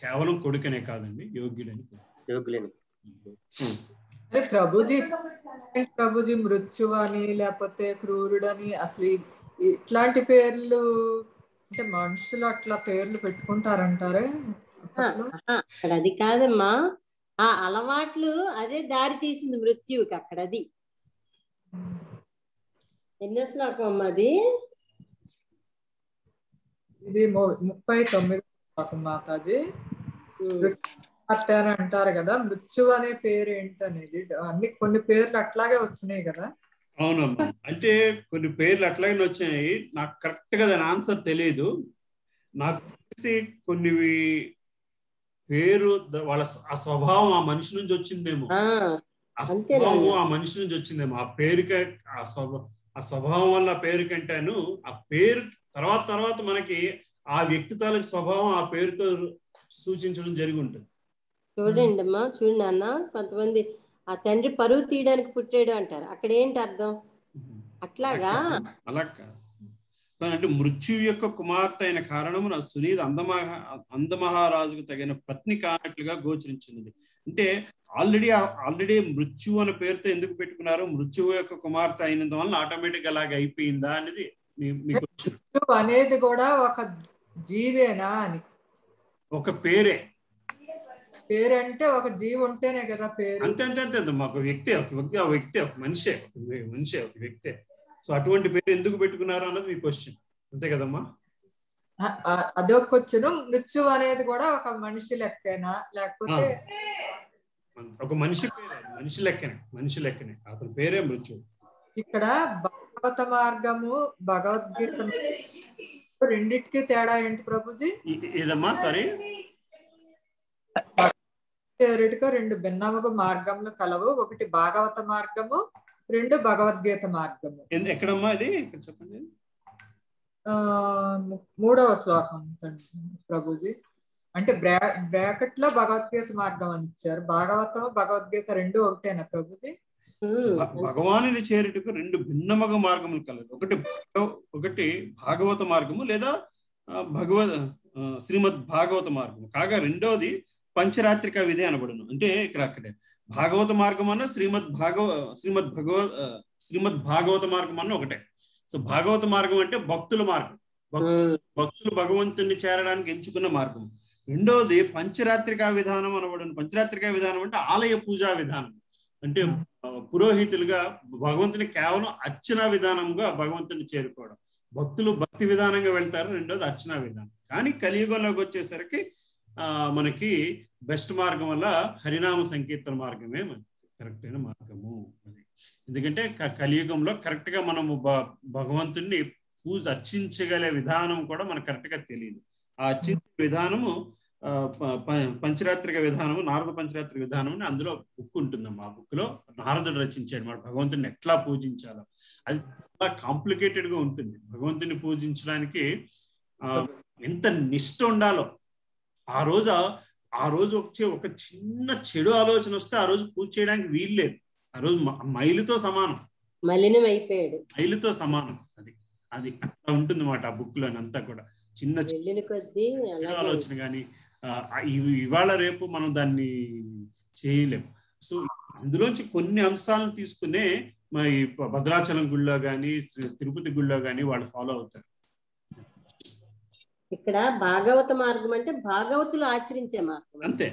కేవలం కొడుకనే కాదండి, యోగ్యుడైన. ప్రభుజీ మృత్యు అని లేకపోతే క్రూరుడని అసలు ఇట్లాంటి పేర్లు అంటే మనుషులు అట్లా పేర్లు పెట్టుకుంటారంటారే? అక్కడ అది కాదమ్మా, ఆ అలవాట్లు అదే దారి తీసింది మృత్యువుకి. అక్కడ అది ఎన్నో శ్లోకం అమ్మా అది? ఇది 39 శ్లోకం మాతాజీ. అంటారు కదా, మృత్యు అనే పేరు ఏంటనేది. కొన్ని పేర్లు అట్లాగే వచ్చినాయి కదా. అవునమ్మా, అంటే కొన్ని పేర్లు అట్లాగే వచ్చాయి. నాకు కరెక్ట్ గా దాని ఆన్సర్ తెలియదు. నాకు తెలిసి కొన్ని పేరు వాళ్ళ ఆ స్వభావం ఆ మనిషి నుంచి వచ్చిందేమో, ఆ మనిషి నుంచి వచ్చిందేమో. ఆ పేరుకే ఆ స్వభావం వల్ల పేరు కంటేను ఆ పేరు తర్వాత మనకి ఆ వ్యక్తి తాలూకు స్వభావం ఆ పేరుతో సూచించడం జరిగి ఉంటుంది. చూడండి అమ్మా, చూడు నాన్న, కొంతమంది ఆ తండ్రి పరువు తీయడానికి పుట్టాడు అంటారు. అక్కడ ఏంటి అర్థం? అట్లాగా అలా కాదు. అంటే మృత్యు యొక్క కుమార్తె అయిన కారణమున సునీత అందమహారాజుకు తగిన పత్ని కానట్లుగా గోచరించినది. అంటే ఆల్రెడీ మృత్యు అనే పేరుతో ఎందుకు పెట్టుకున్నారు? మృత్యువు యొక్క కుమార్తె అయినందువల్ల ఆటోమేటిక్ అలాగే అయిపోయిందా అనేది మీకు అనేది కూడా ఒక జీవేనా అని. ఒక పేరే. పేరు అంటే ఒక జీవి ఉంటేనే కదా పేరు. అంతే మాకు వ్యక్తే, ఒక మనిషే, ఒక వ్యక్తే. సో అటువంటి పేరు ఎందుకు పెట్టుకున్నారు అన్నది మీ క్వశ్చన్, అంతే కదమ్మా? అదొక క్వశ్చన్. మృత్యు అనేది కూడా ఒక మనిషి లెక్కనా లేకపోతే ఒక మనిషి పేరే? మనిషి లెక్కనే అతని పేరే మృత్యు. ఇక్కడ భాగవత మార్గము భగవద్గీత రెండిటికి తేడా ఏంటి ప్రభుజీ? ఇదమ్మా సారీ, రెండు భిన్నముగా మార్గములు కలవు. ఒకటి భాగవత మార్గము, 2 భగవద్గీత మార్గము. ఎక్కడమ్మా ఇది? చెప్పండి. 3వ శ్లోకం ప్రభుజీ. అంటే బ్రాకెట్ లో భగవద్గీత మార్గం అని ఇచ్చారు. భాగవతం భగవద్గీత 2 ఒకటేనా ప్రభుజీ? భగవానుని చేరుటకు 2 భిన్నముగా మార్గములు కలవు. ఒకటి భాగవత మార్గము లేదా శ్రీమద్ భాగవత మార్గము కాగా, రెండోది పంచరాత్రిక విధి అనబడును. అంటే అక్కడే భాగవత మార్గం అన్న శ్రీమద్ భాగవత మార్గం అన్న ఒకటే. సో భాగవత మార్గం అంటే భక్తుల మార్గం, భక్తులు భగవంతుని చేరడానికి ఎంచుకున్న మార్గం. రెండోది పంచరాత్రికా విధానం అనబడును. పంచరాత్రికా విధానం అంటే ఆలయ పూజా విధానం. అంటే పురోహితులుగా భగవంతుని కేవలం అర్చనా విధానంగా భగవంతుని చేరుకోవడం. భక్తులు భక్తి విధానంగా వెళ్తారు. రెండోది అర్చనా విధానం. కానీ కలియుగంలోకి వచ్చేసరికి మనకి బెస్ట్ మార్గం వల్ల హరినామ సంకీర్తన మార్గమే కరెక్ట్ అయిన మార్గము. ఎందుకంటే కలియుగంలో కరెక్ట్ గా మనము భగవంతుడిని అర్చించగలే విధానం కూడా మనకు కరెక్ట్ గా తెలియదు. ఆ అర్చించే విధానము పంచరాత్రిక విధానము, నారద పంచరాత్రిక విధానం అని అందులో బుక్ ఉంటుందమ్మా. ఆ బుక్ లో నారదుడు రచించాడు మన భగవంతుడిని ఎట్లా పూజించాలో. అది చాలా కాంప్లికేటెడ్ గా ఉంటుంది. భగవంతుని పూజించడానికి ఎంత నిష్ఠ ఉండాలో. ఆ రోజు వచ్చే ఒక చిన్న చెడు ఆలోచన వస్తే ఆ రోజు పూజ చేయడానికి వీలు లేదు. ఆ రోజు మైలుతో సమానం, మలినం అయిపోయాడు, మైలుతో సమానం. అది అట్లా ఉంటుంది అన్నమాట ఆ బుక్ లోని అంతా కూడా. చిన్న ఆలోచన కానీ ఇవాళ రేపు మనం దాన్ని చేయలేము. సో అందులోంచి కొన్ని అంశాలను తీసుకునే ఈ భద్రాచలం గుళ్ళో కానీ తిరుపతి గుళ్ళో కానీ వాళ్ళు ఫాలో అవుతారు. ఇక్కడ భాగవత మార్గం అంటే భాగవతులు ఆచరించే మార్గం అంతే.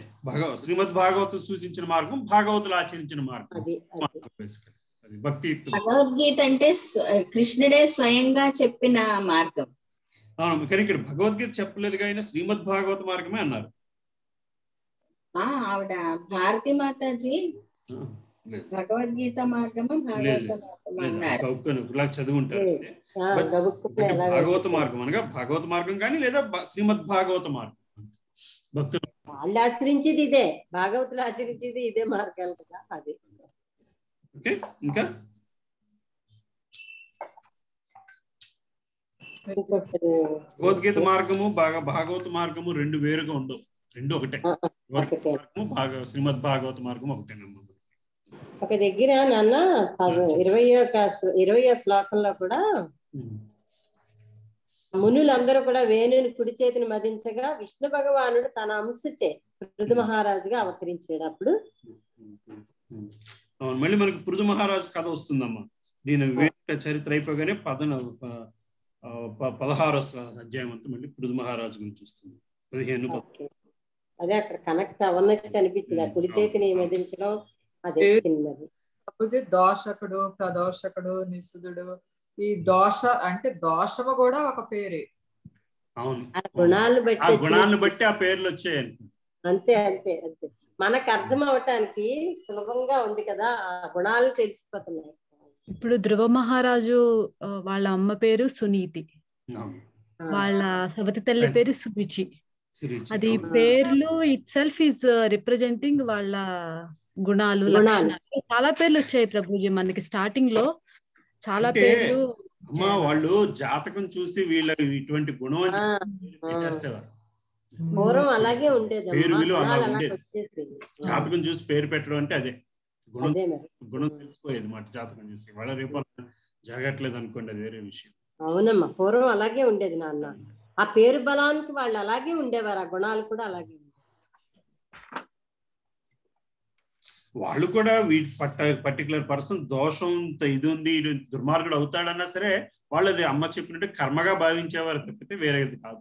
శ్రీమద్ భాగవతం సూచించిన మార్గం, భాగవతులు ఆచరించిన మార్గం. అది భక్తి. భగవద్గీత అంటే కృష్ణుడే స్వయంగా చెప్పిన మార్గం. అవును, కానీ ఇక్కడ భగవద్గీత చెప్పలేదు కానీ శ్రీమద్ భాగవత మార్గమే అన్నారు. ఆవిడ భారతి మాతాజీ భగవద్గీత మార్గము భాగవత మార్గం అన్నారు. చదువుంటారు. భాగవత మార్గం అనగా భాగవత మార్గం కానీ లేదా శ్రీమద్ భాగవత మార్గం. భక్తులు వాళ్ళు ఆచరించేది ఇదే, భాగవతులు ఆచరించేది ఇదే మార్గాలు కదా. అది ఓకే. ఇంకా భగవద్గీత మార్గము భాగవత మార్గము రెండు వేరుగా ఉండవు, రెండు ఒకటే. శ్రీమద్ భాగవత మార్గం ఒకటేనమ్మా. ఒక దగ్గర నాన్న 20వ శ్లోకంలో కూడా మునులందరూ కూడా వేణుని కుడి చేతిని మదించగా విష్ణు భగవానుడు తన అంశచే పృథు మహారాజుగా అవతరించాడు. అప్పుడు మళ్ళీ మనకు పృథు మహారాజు కథ వస్తుందమ్మా. దీని చరిత్ర అయిపోగానే 16వ అధ్యాయం అంతా మళ్ళీ పృథు మహారాజు గురించి వస్తుంది. 15. అదే అక్కడ కనెక్ట్ అవ్వనట్టు కనిపించింది. ఆ కుడి చేతిని మదించడం అదే చిన్నది. దోషకుడు, ప్రదోషకుడు, నిసుదుడు. ఈ దోష అంటే దోషము కూడా ఒక పేరే. అవును, గుణాలను బట్టి ఆ పేర్లు వచ్చాయి. అంతే అంతే అంతే. మనకు అర్థం అవటానికి సులభంగా ఉంది కదా, ఆ గుణాలు తెలిసిపోతున్నాయి. ఇప్పుడు ధ్రువ మహారాజు వాళ్ళ అమ్మ పేరు సునీతి, వాళ్ళ సవతి తల్లి పేరు సురుచి. అది పేర్లు ఇట్ సెల్ఫ్ ఈజ్ రిప్రజెంటింగ్ వాళ్ళ గుణాలు, లక్షణాలు. చాలా పేర్లు వచ్చాయి ప్రభుజీ మనకి స్టార్టింగ్ లో, చాలా పేర్లు. వాళ్ళు జాతకం చూసి వీళ్ళ ఇటువంటి గుణం పెట్టేసేవారు. పూర్వం అలాగే ఉండేది, పేరు విలువ అలా ఉండేది. జాతకం చూసి పేరు పెట్టడం అంటే అదే గుణం తెలిసిపోయేది మాట. జాతకం చూసి వాళ్ళ రేపు జరగట్లేదు అనుకోండి, అది వేరే విషయం. అవునమ్మా, పూర్వం అలాగే ఉండేది నాన్న. ఆ పేరు బలానికి వాళ్ళు అలాగే ఉండేవారు, ఆ గుణాలు కూడా అలాగే ఉండేవి. వాళ్ళు కూడా పర్టికులర్ పర్సన్ దోషం ఇది ఉంది, దుర్మార్గుడు అవుతాడన్నా సరే వాళ్ళు అది అమ్మ చెప్పినట్టు కర్మగా భావించేవారు తప్పితే వేరేది కాదు.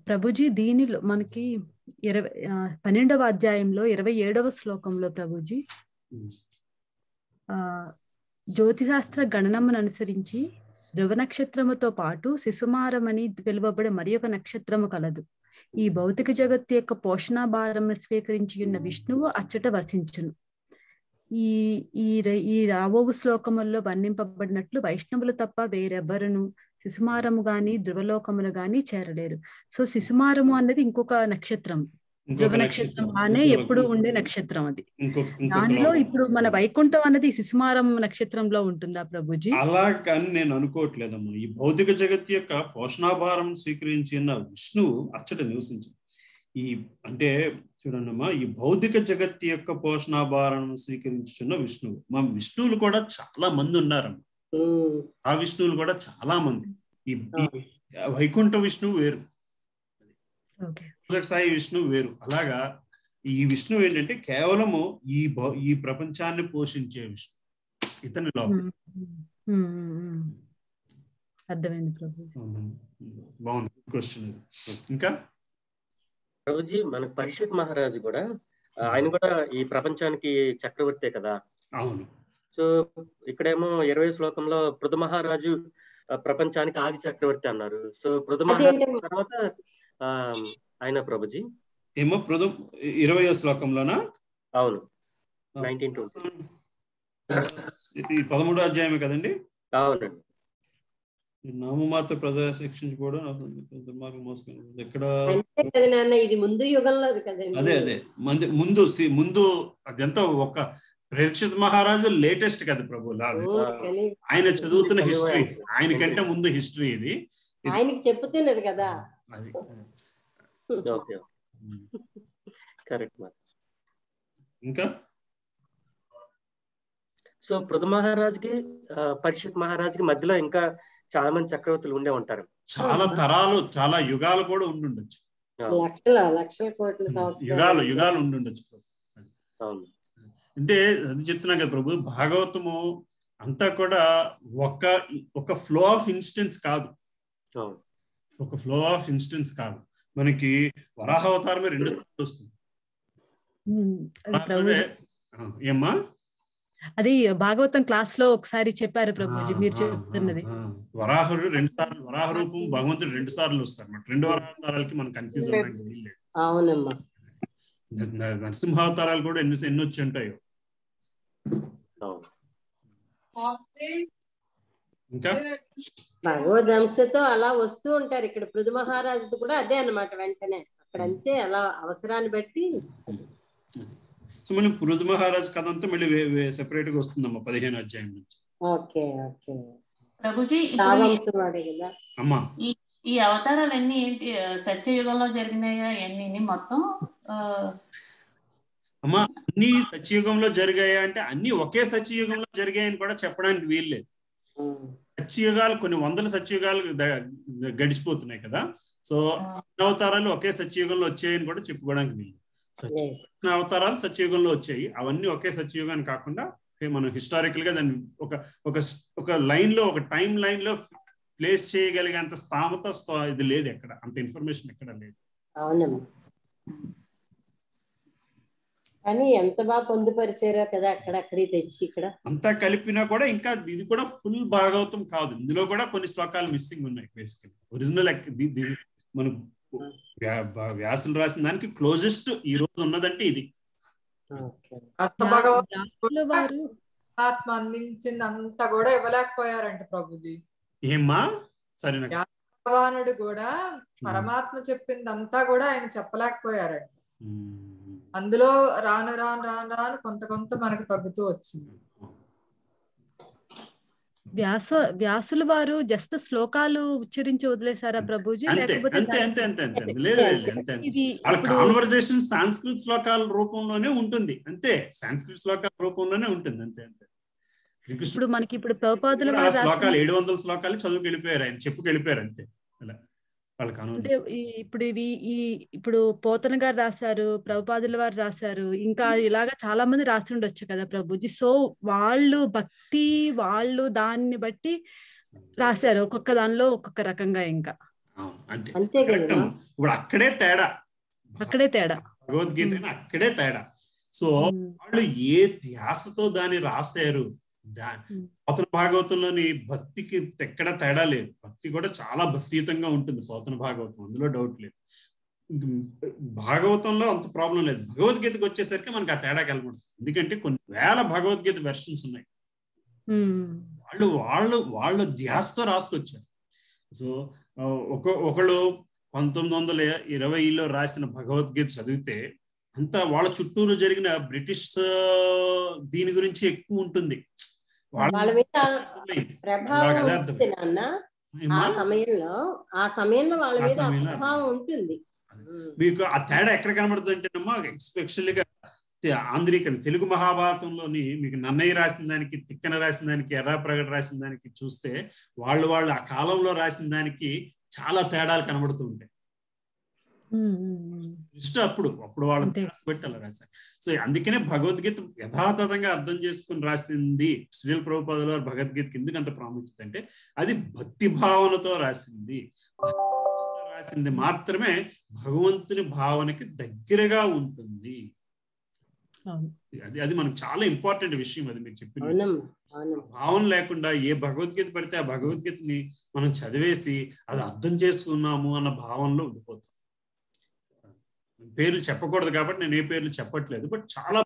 ప్రభుజీ దీనిలో మనకి 12వ అధ్యాయంలో 27వ శ్లోకంలో ప్రభుజీ జ్యోతిశాస్త్ర గణనమును అనుసరించి ధ్రువ నక్షత్రముతో పాటు శిశుమారమని పిలువబడే మరి ఒక నక్షత్రము కలదు. ఈ భౌతిక జగత్తు యొక్క పోషణ భారమును స్వీకరించి ఉన్న విష్ణువు అచ్చట వసించును. ఈ రావోవు శ్లోకముల్లో వర్ణింపబడినట్లు వైష్ణవులు తప్ప వేరెవ్వరును శిశుమారము గాని ధ్రువలోకమును గాని చేరలేరు. సో శిశుమారము అన్నది ఇంకొక నక్షత్రం, ధ్రువ నక్షత్రం అనే ఎప్పుడు ఉండే నక్షత్రం అది. దానిలో ఇప్పుడు మన వైకుంఠం అనేది శిశుమారం నక్షత్రంలో ఉంటుందా ప్రభుజీ? అలా కానీ నేను అనుకోవట్లేదమ్మా. ఈ భౌతిక జగత్తు యొక్క పోషణాభారం స్వీకరించిన విష్ణువు అచ్చట నివసించు. అంటే చూడండి అమ్మా, ఈ భౌతిక జగత్తు యొక్క పోషణాభారం స్వీకరించున్న విష్ణువు. మా విష్ణువులు కూడా చాలా మంది ఉన్నారమ్మా. ఆ విష్ణువులు కూడా చాలా మంది. ఈ వైకుంఠ విష్ణువు వేరు, సాయి విష్ణువు వేరు. అలాగా ఈ విష్ణువు ఏంటంటే కేవలము ఈ ప్రపంచాన్ని పోషించే విష్ణు. ఇతని లోపల అర్థమైంది ప్రభు. బాగుంది క్వశ్చన్. ఇంకా ప్రభుజీ మనకు పరీక్షిత్ మహారాజు కూడా, ఆయన కూడా ఈ ప్రపంచానికి చక్రవర్తే కదా. అవును. సో ఇక్కడేమో 20 శ్లోకంలో పృథు మహారాజు ప్రపంచానికి ఆది చక్రవర్తి అన్నారు. సో పృథు మహారాజు తర్వాత ఆయన ప్రభుజీ ఏమో 20వ శ్లోకంలోనా? అవును, 1920 13వ అధ్యాయమే కదండి. అవునండి. నామమాత్ర ప్రజా సెక్షన్ కూడా ఎక్కడ ఇది ముందు యుగంలో కదండి. అదే ముందు అదంతా ఒక పరీక్షిత్ మహారాజు లేటెస్ట్ కదా ప్రభు. ఆయన చదువుతున్న హిస్టరీ, ఆయనకంటే ముందు హిస్టరీ ఇది. ఆయనకి చెప్తున్నది కదా. కరెక్ట్. ఇంకా సో పృథు మహారాజుకి పరీక్షిత్ మహారాజుకి మధ్యలో ఇంకా చాలా మంది చక్రవర్తులు ఉండే ఉంటారు. చాలా తరాలు, చాలా యుగాలు కూడా ఉండుండొచ్చు. లక్షల కోట్ల యుగాలు యుగాలు ఉండుండొచ్చు. అంటే అది చెప్తున్నా కదా ప్రభు, భాగవతము అంతా కూడా ఒక ఫ్లో ఆఫ్ ఇన్స్టెన్స్ కాదు, ఒక ఫ్లో ఆఫ్ ఇన్స్టెన్స్ కాదు. మనకి వరాహ అవతారమే 2 సార్లు వస్తుంది. ఏమ్మా అది భాగవతం క్లాస్ లో ఒకసారి చెప్పారు ప్రభుజీ, మీరు చెప్తున్నది. వరాహుడు 2 సార్లు, వరాహ రూపం భగవంతుడు 2 సార్లు వస్తారు. 2 వరావతారాలకి మనం కన్ఫ్యూజ్ అవ్వడానికి వీల్లేదు. అవునమ్మా, నరసింహావతారాలు కూడా ఎన్ని వచ్చి ఉంటాయో. ఇంకా భగవద్ంశతో అలా వస్తూ ఉంటారు. ఇక్కడ పృథు మహారాజుది కూడా అదే అన్నమాట. వెంటనే అక్కడ అంతే అలా అవసరాన్ని బట్టి. సో మనం పృథు మహారాజు కథ అంతా మళ్ళీ సెపరేట్ గా వస్తుందమ్మా 15వ అధ్యాయం నుంచి. ఓకే ఓకే ప్రభుజీ, అమ్మా ఈ అవతారాలన్నీ ఏంటి సత్యయుగంలో జరిగినాయా? ఎన్ని మొత్తం? అమ్మా అన్ని సత్యయుగంలో జరిగాయా అంటే అన్ని ఒకే సత్యయుగంలో జరిగాయని కూడా చెప్పడానికి వీల్లేదు. సత్యయుగాలు కొన్ని వందల సత్యయుగాలు గడిచిపోతున్నాయి కదా. సో అవతారాలు ఒకే సత్యయుగంలో వచ్చాయని కూడా చెప్పుకోవడానికి వీలు. అవతారాలు సత్యయుగంలో వచ్చాయి, అవన్నీ ఒకే సత్యయుగాన్ని కాకుండా మనం హిస్టారికల్ గా దాన్ని ఒక లైన్ లో, ఒక టైం లైన్ లో ప్లేస్ చేయగలిగేంత స్థామత ఇది లేదు, ఎక్కడ అంత ఇన్ఫర్మేషన్ ఎక్కడ లేదు. అవునమ్మా, కానీ ఎంత బాగా పొందుపరిచారో కదా అక్కడక్కడి తెచ్చి ఇక్కడ అంతా కలిపినా కూడా ఇంకా ఇది కూడా ఫుల్ భాగవతం కాదు. ఇందులో కూడా కొన్ని శ్లోకాలు మిస్సింగ్ ఉన్నాయి. బేసికల్ ఒరిజినల్ మనం వ్యాసులు రాసిన దానికి క్లోజెస్ట్ ఈ రోజు ఉన్నదంటే ఇది. ఆత్మ అందించిందంతా కూడా ఇవ్వలేకపోయారంట ప్రభుజీ. ఏమ్మా సరే, భగవానుడు కూడా పరమాత్మ చెప్పిందంతా కూడా ఆయన చెప్పలేకపోయారంట. అందులో రాను రాను రాను రాను కొంత మనకు తగ్గుతూ వచ్చింది. వ్యాసులు వారు జస్ట్ శ్లోకాలు ఉచ్చరించి వదిలేసారా ప్రభుజీ? కాన్వర్జేషన్ సాంస్క్రిట్ శ్లోకాల రూపంలోనే ఉంటుంది అంతే, సాంస్క్రిట్ శ్లోకాల రూపంలోనే ఉంటుంది అంతే అంతే. ఇప్పుడు మనకి ఇప్పుడు ప్రభుపాదుల శ్లోకాలు 700 శ్లోకాలు చదువుకు వెళ్ళిపోయారు, ఆయన చెప్పుకు వెళ్ళిపోయారు అంతే. అంటే ఇప్పుడు పోతన గారు రాశారు, ప్రభుపాదుల వారు రాశారు, ఇంకా ఇలాగా చాలా మంది రాసి ఉండొచ్చు కదా ప్రభుజీ. సో వాళ్ళు భక్తి, వాళ్ళు దాన్ని బట్టి రాశారు, ఒక్కొక్క దానిలో ఒక్కొక్క రకంగా. ఇంకా అంతే కదా, ఇప్పుడు అక్కడే తేడా, భగవద్గీత అక్కడే తేడా. సో వాళ్ళు ఏ ధ్యాసతో దాన్ని రాశారు, పోతన భాగవతంలోని భక్తికి ఎక్కడ తేడా లేదు. భక్తి కూడా చాలా భక్తియుతంగా ఉంటుంది పోతన భాగవతం, అందులో డౌట్ లేదు. భాగవతంలో అంత ప్రాబ్లం లేదు. భగవద్గీతకు వచ్చేసరికి మనకి ఆ తేడా కలపడుతుంది. ఎందుకంటే కొన్ని వేల భగవద్గీత వెర్షన్స్ ఉన్నాయి. వాళ్ళు ధ్యాసతో రాసుకొచ్చారు. సో ఒకళ్ళు 1920లో రాసిన భగవద్గీత చదివితే అంతా వాళ్ళ చుట్టూరు జరిగిన బ్రిటిష్ దీని గురించి ఎక్కువ ఉంటుంది. వాళ్ళ మీద ప్రభావం ఉంటుంది నాన్న. ఆ సమయంలో వాళ్ళ మీద ప్రభావం ఉంటుంది. మీకు ఆ తేడా ఎక్కడ కనబడుతుంది అంటేనమ్మా, ఎస్పెషల్గా ఆంధ్రీకరణ తెలుగు మహాభారతంలోని మీకు నన్నయ్య రాసిన దానికి, తిక్కన రాసిన దానికి, ఎర్రాప్రగడ రాసిన దానికి చూస్తే వాళ్ళు ఆ కాలంలో రాసిన దానికి చాలా తేడాలు కనబడుతూ ఉంటాయి. అప్పుడు వాళ్ళని బట్టి అలా రాశారు. సో అందుకనే భగవద్గీత యథాతథంగా అర్థం చేసుకుని రాసింది. శ్రీల ప్రభుపాదుల వారు భగవద్గీతకి ఎందుకు అంత ప్రాముఖ్యత అంటే అది భక్తి భావనతో రాసింది మాత్రమే భగవంతుని భావనకి దగ్గరగా ఉంటుంది. అది మనకు చాలా ఇంపార్టెంట్ విషయం. అది మీరు చెప్పిన భావన లేకుండా ఏ భగవద్గీత పడితే ఆ భగవద్గీతని మనం చదివేసి అది అర్థం చేసుకున్నాము అన్న భావనలో ఉండిపోతాం. పేర్లు చెప్పకూడదు కాబట్టి నేను ఏ పేర్లు చెప్పట్లేదు, బట్ చాలా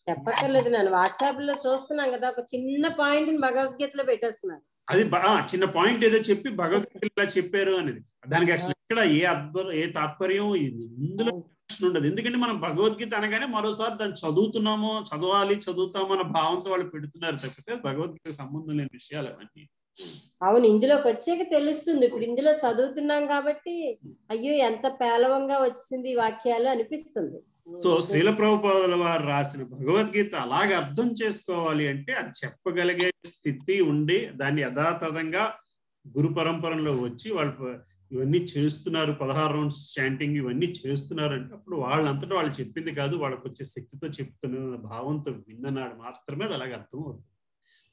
చెప్పక్కర్లేదు. నేను వాట్సాప్ లో చూస్తున్నాను కదా, ఒక చిన్న పాయింట్ భగవద్గీతలో పెట్టేస్తున్నాను. అది చిన్న పాయింట్ ఏదో చెప్పి భగవద్గీత ఇలా చెప్పారు అనేది, దానికి అసలు ఎక్కడ ఏ తాత్పర్యం ఇందులో ఉండదు. ఎందుకంటే మనం భగవద్గీత అనగానే మరోసారి దాన్ని చదువుతాము అన్న భావంతో వాళ్ళు పెడుతున్నారు తప్పితే భగవద్గీత సంబంధం లేని విషయాలు అవన్నీ. అవును, ఇందులోకి వచ్చాక తెలుస్తుంది. ఇప్పుడు ఇందులో చదువుతున్నాం కాబట్టి అయ్యో ఎంత పేలవంగా వచ్చింది ఈ వాక్యాలు అనిపిస్తుంది. సో శ్రీల ప్రభుపాదుల వారు రాసిన భగవద్గీత అలాగే అర్థం చేసుకోవాలి అంటే అది చెప్పగలిగే స్థితి ఉండి దాన్ని యథాతథంగా గురు పరంపరలో వచ్చి వాళ్ళు ఇవన్నీ చేస్తున్నారు, 16 రౌండ్స్ చాంటింగ్ ఇవన్నీ చేస్తున్నారు అంటే అప్పుడు వాళ్ళంతటా వాళ్ళు చెప్పింది కాదు, వాళ్ళకి వచ్చే శక్తితో చెప్తున్న భావంతో విన్ననాడు మాత్రమే అది అలాగే అర్థం అవుతుంది.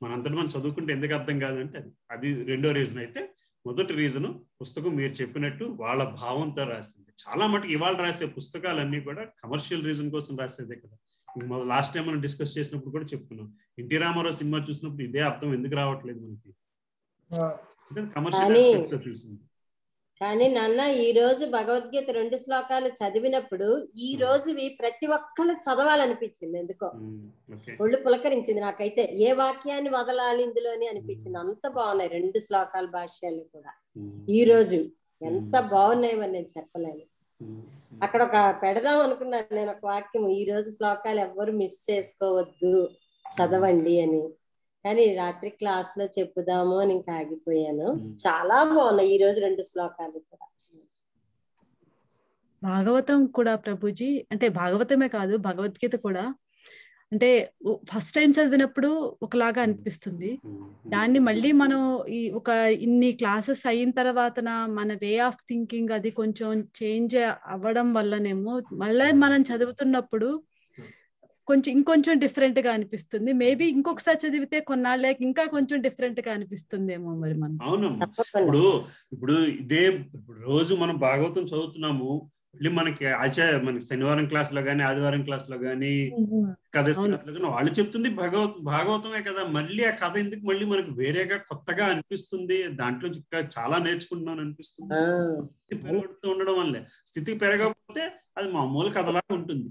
మనంతటా మనం చదువుకుంటే ఎందుకు అర్థం కాదంటే అది రెండో రీజన్. అయితే మొదటి రీజను పుస్తకం మీరు చెప్పినట్టు వాళ్ళ భావంతో రాసింది. చాలా మటుకు ఇవాళ రాసే పుస్తకాలన్నీ కూడా కమర్షియల్ రీజన్ కోసం రాసేదే కదా. లాస్ట్ టైం మనం డిస్కస్ చేసినప్పుడు కూడా చెప్పుకున్నాం, ఎన్టీ రామారావు సినిమా చూసినప్పుడు ఇదే అర్థం ఎందుకు రావట్లేదు మనకి, కమర్షియల్ ఆస్పెక్ట్ తో తీసింది. కానీ నాన్న ఈ రోజు భగవద్గీత 2 శ్లోకాలు చదివినప్పుడు ఈ రోజువి ప్రతి ఒక్కళ్ళు చదవాలనిపించింది. ఎందుకో ఒళ్ళు పులకరించింది నాకైతే. ఏ వాక్యాన్ని వదలాలి ఇందులోని అనిపించింది. అంత బాగున్నాయి 2 శ్లోకాల భాష్యాలు కూడా ఈ రోజు. ఎంత బాగున్నాయో నేను చెప్పలేను. అక్కడ ఒక పెడదాం అనుకున్నాను నేను ఒక వాక్యం, ఈ రోజు శ్లోకాలు ఎవ్వరు మిస్ చేసుకోవద్దు చదవండి అని. కానీ రాత్రి క్లాస్ లో చెప్పుదాము అని ఇంకా ఆగిపోయాను. చాలా బాగున్నాయి ఈ రోజు 2 శ్లోకాలు కూడా. భాగవతం కూడా ప్రభుజీ, అంటే భాగవతమే కాదు భగవద్గీత కూడా, అంటే ఫస్ట్ టైం చదివినప్పుడు ఒకలాగా అనిపిస్తుంది. దాన్ని మళ్ళీ మనం ఈ ఒక ఇన్ని క్లాసెస్ అయిన తర్వాత మన వే ఆఫ్ థింకింగ్ అది కొంచెం చేంజ్ అవ్వడం వల్లనేమో మళ్ళీ మనం చదువుతున్నప్పుడు ఇంకొంచెం డిఫరెంట్ గా అనిపిస్తుంది. మేబీ ఇంకొకసారి చదివితే కొన్నాళ్ళకి ఇంకా కొంచెం డిఫరెంట్ గా అనిపిస్తుందేమో మరి మనం. అవునమ్మా, ఇప్పుడు ఇదే రోజు మనం భాగవతం చదువుతున్నాము, మళ్ళీ మనకి మనకి శనివారం క్లాస్ లో గానీ ఆదివారం క్లాస్ లో గానీ కథ క్లాస్ లో గానీ వాళ్ళు చెప్తుంది భాగవతమే కదా. మళ్ళీ ఆ కథ ఎందుకు మళ్ళీ మనకు వేరేగా కొత్తగా అనిపిస్తుంది, దాంట్లో చాలా నేర్చుకుంటున్నాను అనిపిస్తుంది. పెరుగుతూ ఉండడం వల్లే. స్థితి పెరగకపోతే అది మామూలు కథలాగా ఉంటుంది.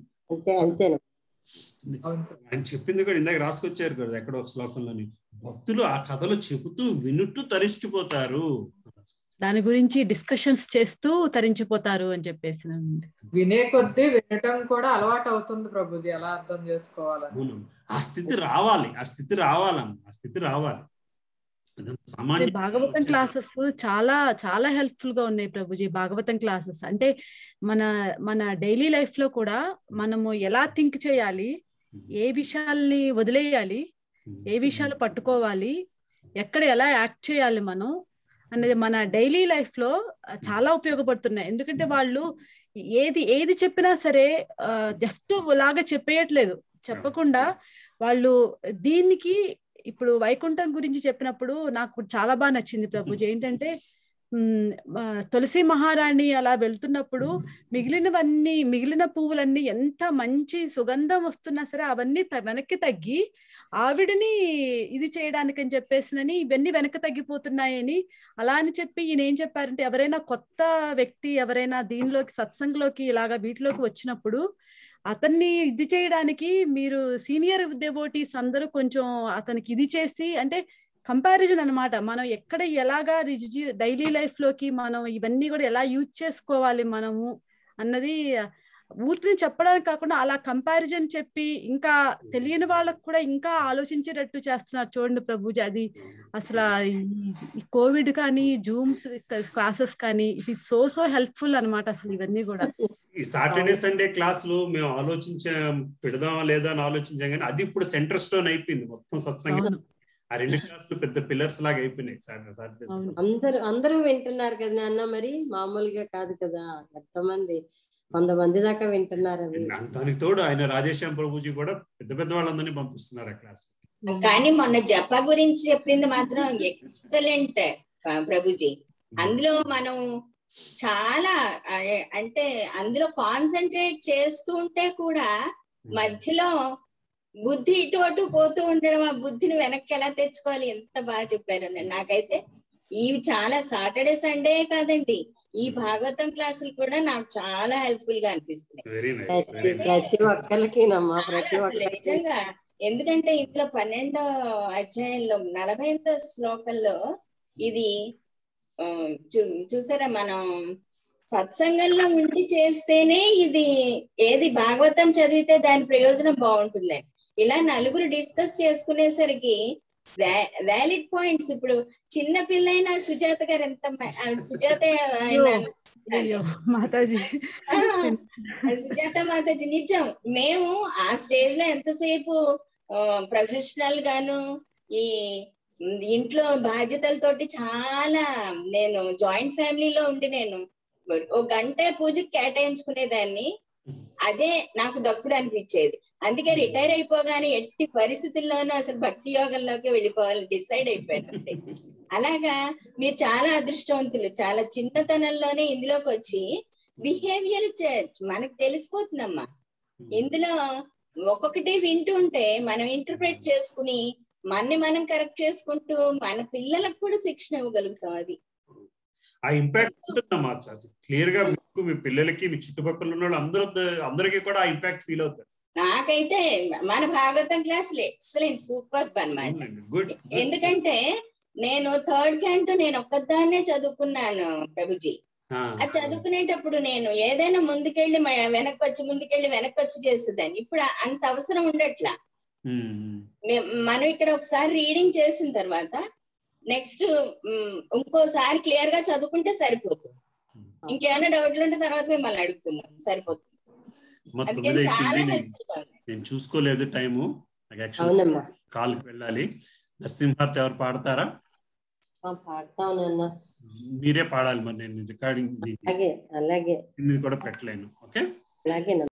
ఆయన చెప్పింది కూడా ఇందాక రాసుకొచ్చారు కదా ఎక్కడో ఒక శ్లోకంలోని, భక్తులు ఆ కథలు చెబుతూ వినుట్టు తరిచిపోతారు, దాని గురించి డిస్కషన్స్ చేస్తూ తరించిపోతారు అని చెప్పేసి. వినే కొద్దీ వినటం కూడా అలవాటు అవుతుంది ప్రభుజీ. ఎలా అర్థం చేసుకోవాలని ఆ స్థితి రావాలి, ఆ స్థితి రావాలమ్మ, ఆ స్థితి రావాలి. భాగవతం క్లాసెస్ చాలా చాలా హెల్ప్ఫుల్ గా ఉన్నాయి ప్రభుజీ. భాగవతం క్లాసెస్ అంటే మన డైలీ లైఫ్ లో కూడా మనము ఎలా థింక్ చేయాలి, ఏ విషయాల్ని వదిలేయాలి, ఏ విషయాలు పట్టుకోవాలి, ఎక్కడ ఎలా యాక్ట్ చేయాలి మనం అనేది మన డైలీ లైఫ్ లో చాలా ఉపయోగపడుతున్నాయి. ఎందుకంటే వాళ్ళు ఏది చెప్పినా సరే జస్ట్ లాగా చెప్పేయట్లేదు, చెప్పకుండా వాళ్ళు దీనికి ఇప్పుడు వైకుంఠం గురించి చెప్పినప్పుడు నాకు చాలా బాగా నచ్చింది ప్రభుజీ. ఏంటంటే తులసి మహారాణి అలా వెళ్తున్నప్పుడు మిగిలిన పువ్వులన్నీ ఎంత మంచి సుగంధం వస్తున్నా సరే అవన్నీ వెనక్కి తగ్గి ఆవిడని ఇది చేయడానికి అని చెప్పేసినని ఇవన్నీ వెనక్కి తగ్గిపోతున్నాయని అలా అని చెప్పి ఈయన ఏం చెప్పారంటే, ఎవరైనా కొత్త వ్యక్తి ఎవరైనా దీనిలోకి సత్సంగంలోకి ఇలాగా వీటిలోకి వచ్చినప్పుడు అతన్ని ఇది చేయడానికి మీరు సీనియర్ డెవోటీస్ అందరూ కొంచెం అతనికి ఇది చేసి, అంటే కంపారిజన్ అన్నమాట, మనం ఎక్కడ ఎలాగా డైలీ లైఫ్ లోకి మనం ఇవన్నీ కూడా ఎలా యూజ్ చేసుకోవాలి మనము అన్నది ఊరికి చెప్పడానికి కాకుండా అలా కంపారిజన్ చెప్పి ఇంకా తెలియని వాళ్ళకు కూడా ఇంకా ఆలోచించేటట్టు చేస్తున్నారు చూడండి ప్రభుజీ. అది అసలు ఈ కోవిడ్ కానీ జూమ్ క్లాసెస్ కానీ ఇది సో హెల్ప్ఫుల్ అన్నమాట అసలు ఇవన్నీ కూడా. ఈ సాటర్డే సండే క్లాస్ లో మేము పెడదామా లేదా అని ఆలోచించాం కానీ అది ఇప్పుడు సెంటర్ స్టోన్ అయిపోయింది మొత్తం సత్సంగం. ఆ 2 క్లాసులు పెద్ద పిల్లర్స్ లాగా అయిపోయినాయి. అందరూ వింటున్నారు కదా నాన్న, మరి మామూలుగా కాదు కదా, ఎంతమంది 100 మంది దాకా వింటున్నారు. దానికి తోడు ఆయన రాజేశ్యాం ప్రభుజీ కూడా పెద్ద వాళ్ళందరినీ పంపిస్తున్నారు ఆ క్లాస్. కానీ మొన్న జప గురించి చెప్పింది మాత్రం ఎక్సలెంట్ ప్రభుజీ. అందులో మనం చాలా అంటే అందులో కాన్సన్ట్రేట్ చేస్తూ ఉంటే కూడా మధ్యలో బుద్ధి ఇటు అటు పోతూ ఉండడం, ఆ బుద్ధిని వెనక్కి ఎలా తెచ్చుకోవాలి, ఎంత బాగా చెప్పారు. నాకైతే ఇవి చాలా సాటర్డే సండే కాదండి, ఈ భాగవతం క్లాసులు కూడా నాకు చాలా హెల్ప్ఫుల్ గా అనిపిస్తున్నాయి నిజంగా. ఎందుకంటే ఇంట్లో 12వ అధ్యాయంలో 48వ శ్లోకంలో ఇది చూసారా, మనం సత్సంగంలో ఉండి చేస్తేనే ఇది ఏది భాగవతం చదివితే దాని ప్రయోజనం బాగుంటుంది. ఇలా నలుగురు డిస్కస్ చేసుకునేసరికి వ్యాలిడ్ పాయింట్స్. ఇప్పుడు చిన్న పిల్లైనా సుజాత గారు ఎంత సుజాత మాతాజీ నిజం, మేము ఆ స్టేజ్ లో ఎంతసేపు ప్రొఫెషనల్ గాను ఇంట్లో బాధ్యతలతోటి చాలా నేను జాయింట్ ఫ్యామిలీలో ఉండి నేను ఒక గంట పూజకి కేటాయించుకునేదాన్ని. అదే నాకు దక్కుడు అనిపించేది. అందుకే రిటైర్ అయిపోగానే ఎట్టి పరిస్థితుల్లోనూ అసలు భక్తి యోగంలోకి వెళ్ళిపోవాలని డిసైడ్ అయిపోయాను. అలాగా మీరు చాలా అదృష్టవంతులు. చాలా చిన్నతనంలోనే ఇందులోకి వచ్చి బిహేవియర్ మనకు తెలిసిపోతుందమ్మా. ఇందులో ఒక్కొక్కటి వింటూ ఉంటే మనం ఇంటర్ప్రెట్ చేసుకుని మనం కరెక్ట్ చేసుకుంటూ మన పిల్లలకు కూడా శిక్షణ ఇవ్వగలుగుతాం. అది ఆ ఇంపాక్ట్ ఉంటుందమ్మా. క్లియర్ గా మీకు, మీ పిల్లలకి, మీ చుట్టుపక్కల ఉన్న వాళ్ళు అందరికీ కూడా ఆ ఇంపాక్ట్ ఫీల్ అవుతారు. నాకైతే మన భాగవతం క్లాసులు ఎక్సలెంట్, సూపర్ అన్నమాట. ఎందుకంటే నేను 3rd క్యాంటో నేను ఒక్కదాన్నే చదువుకున్నాను ప్రభుజీ. అది చదువుకునేటప్పుడు నేను ఏదైనా ముందుకెళ్ళి వెనక్కి వచ్చి చేసేదాన్ని. ఇప్పుడు అంత అవసరం ఉండట్లా. మనం ఇక్కడ ఒకసారి రీడింగ్ చేసిన తర్వాత నెక్స్ట్ ఇంకోసారి క్లియర్ గా చదువుకుంటే సరిపోతుంది. ఇంకేమైనా డౌట్లు ఉంటే తర్వాత మిమ్మల్ని అడుగుతున్నాం, సరిపోతుంది. నేను చూసుకోలేదు టైము, కాల్కి వెళ్ళాలి. నరసింహార్తి ఎవరు పాడతారా? మీరే పాడాలి. మరి నేను రికార్డింగ్ అలాగే కూడా పెట్టలేను. ఓకే. అలాగే.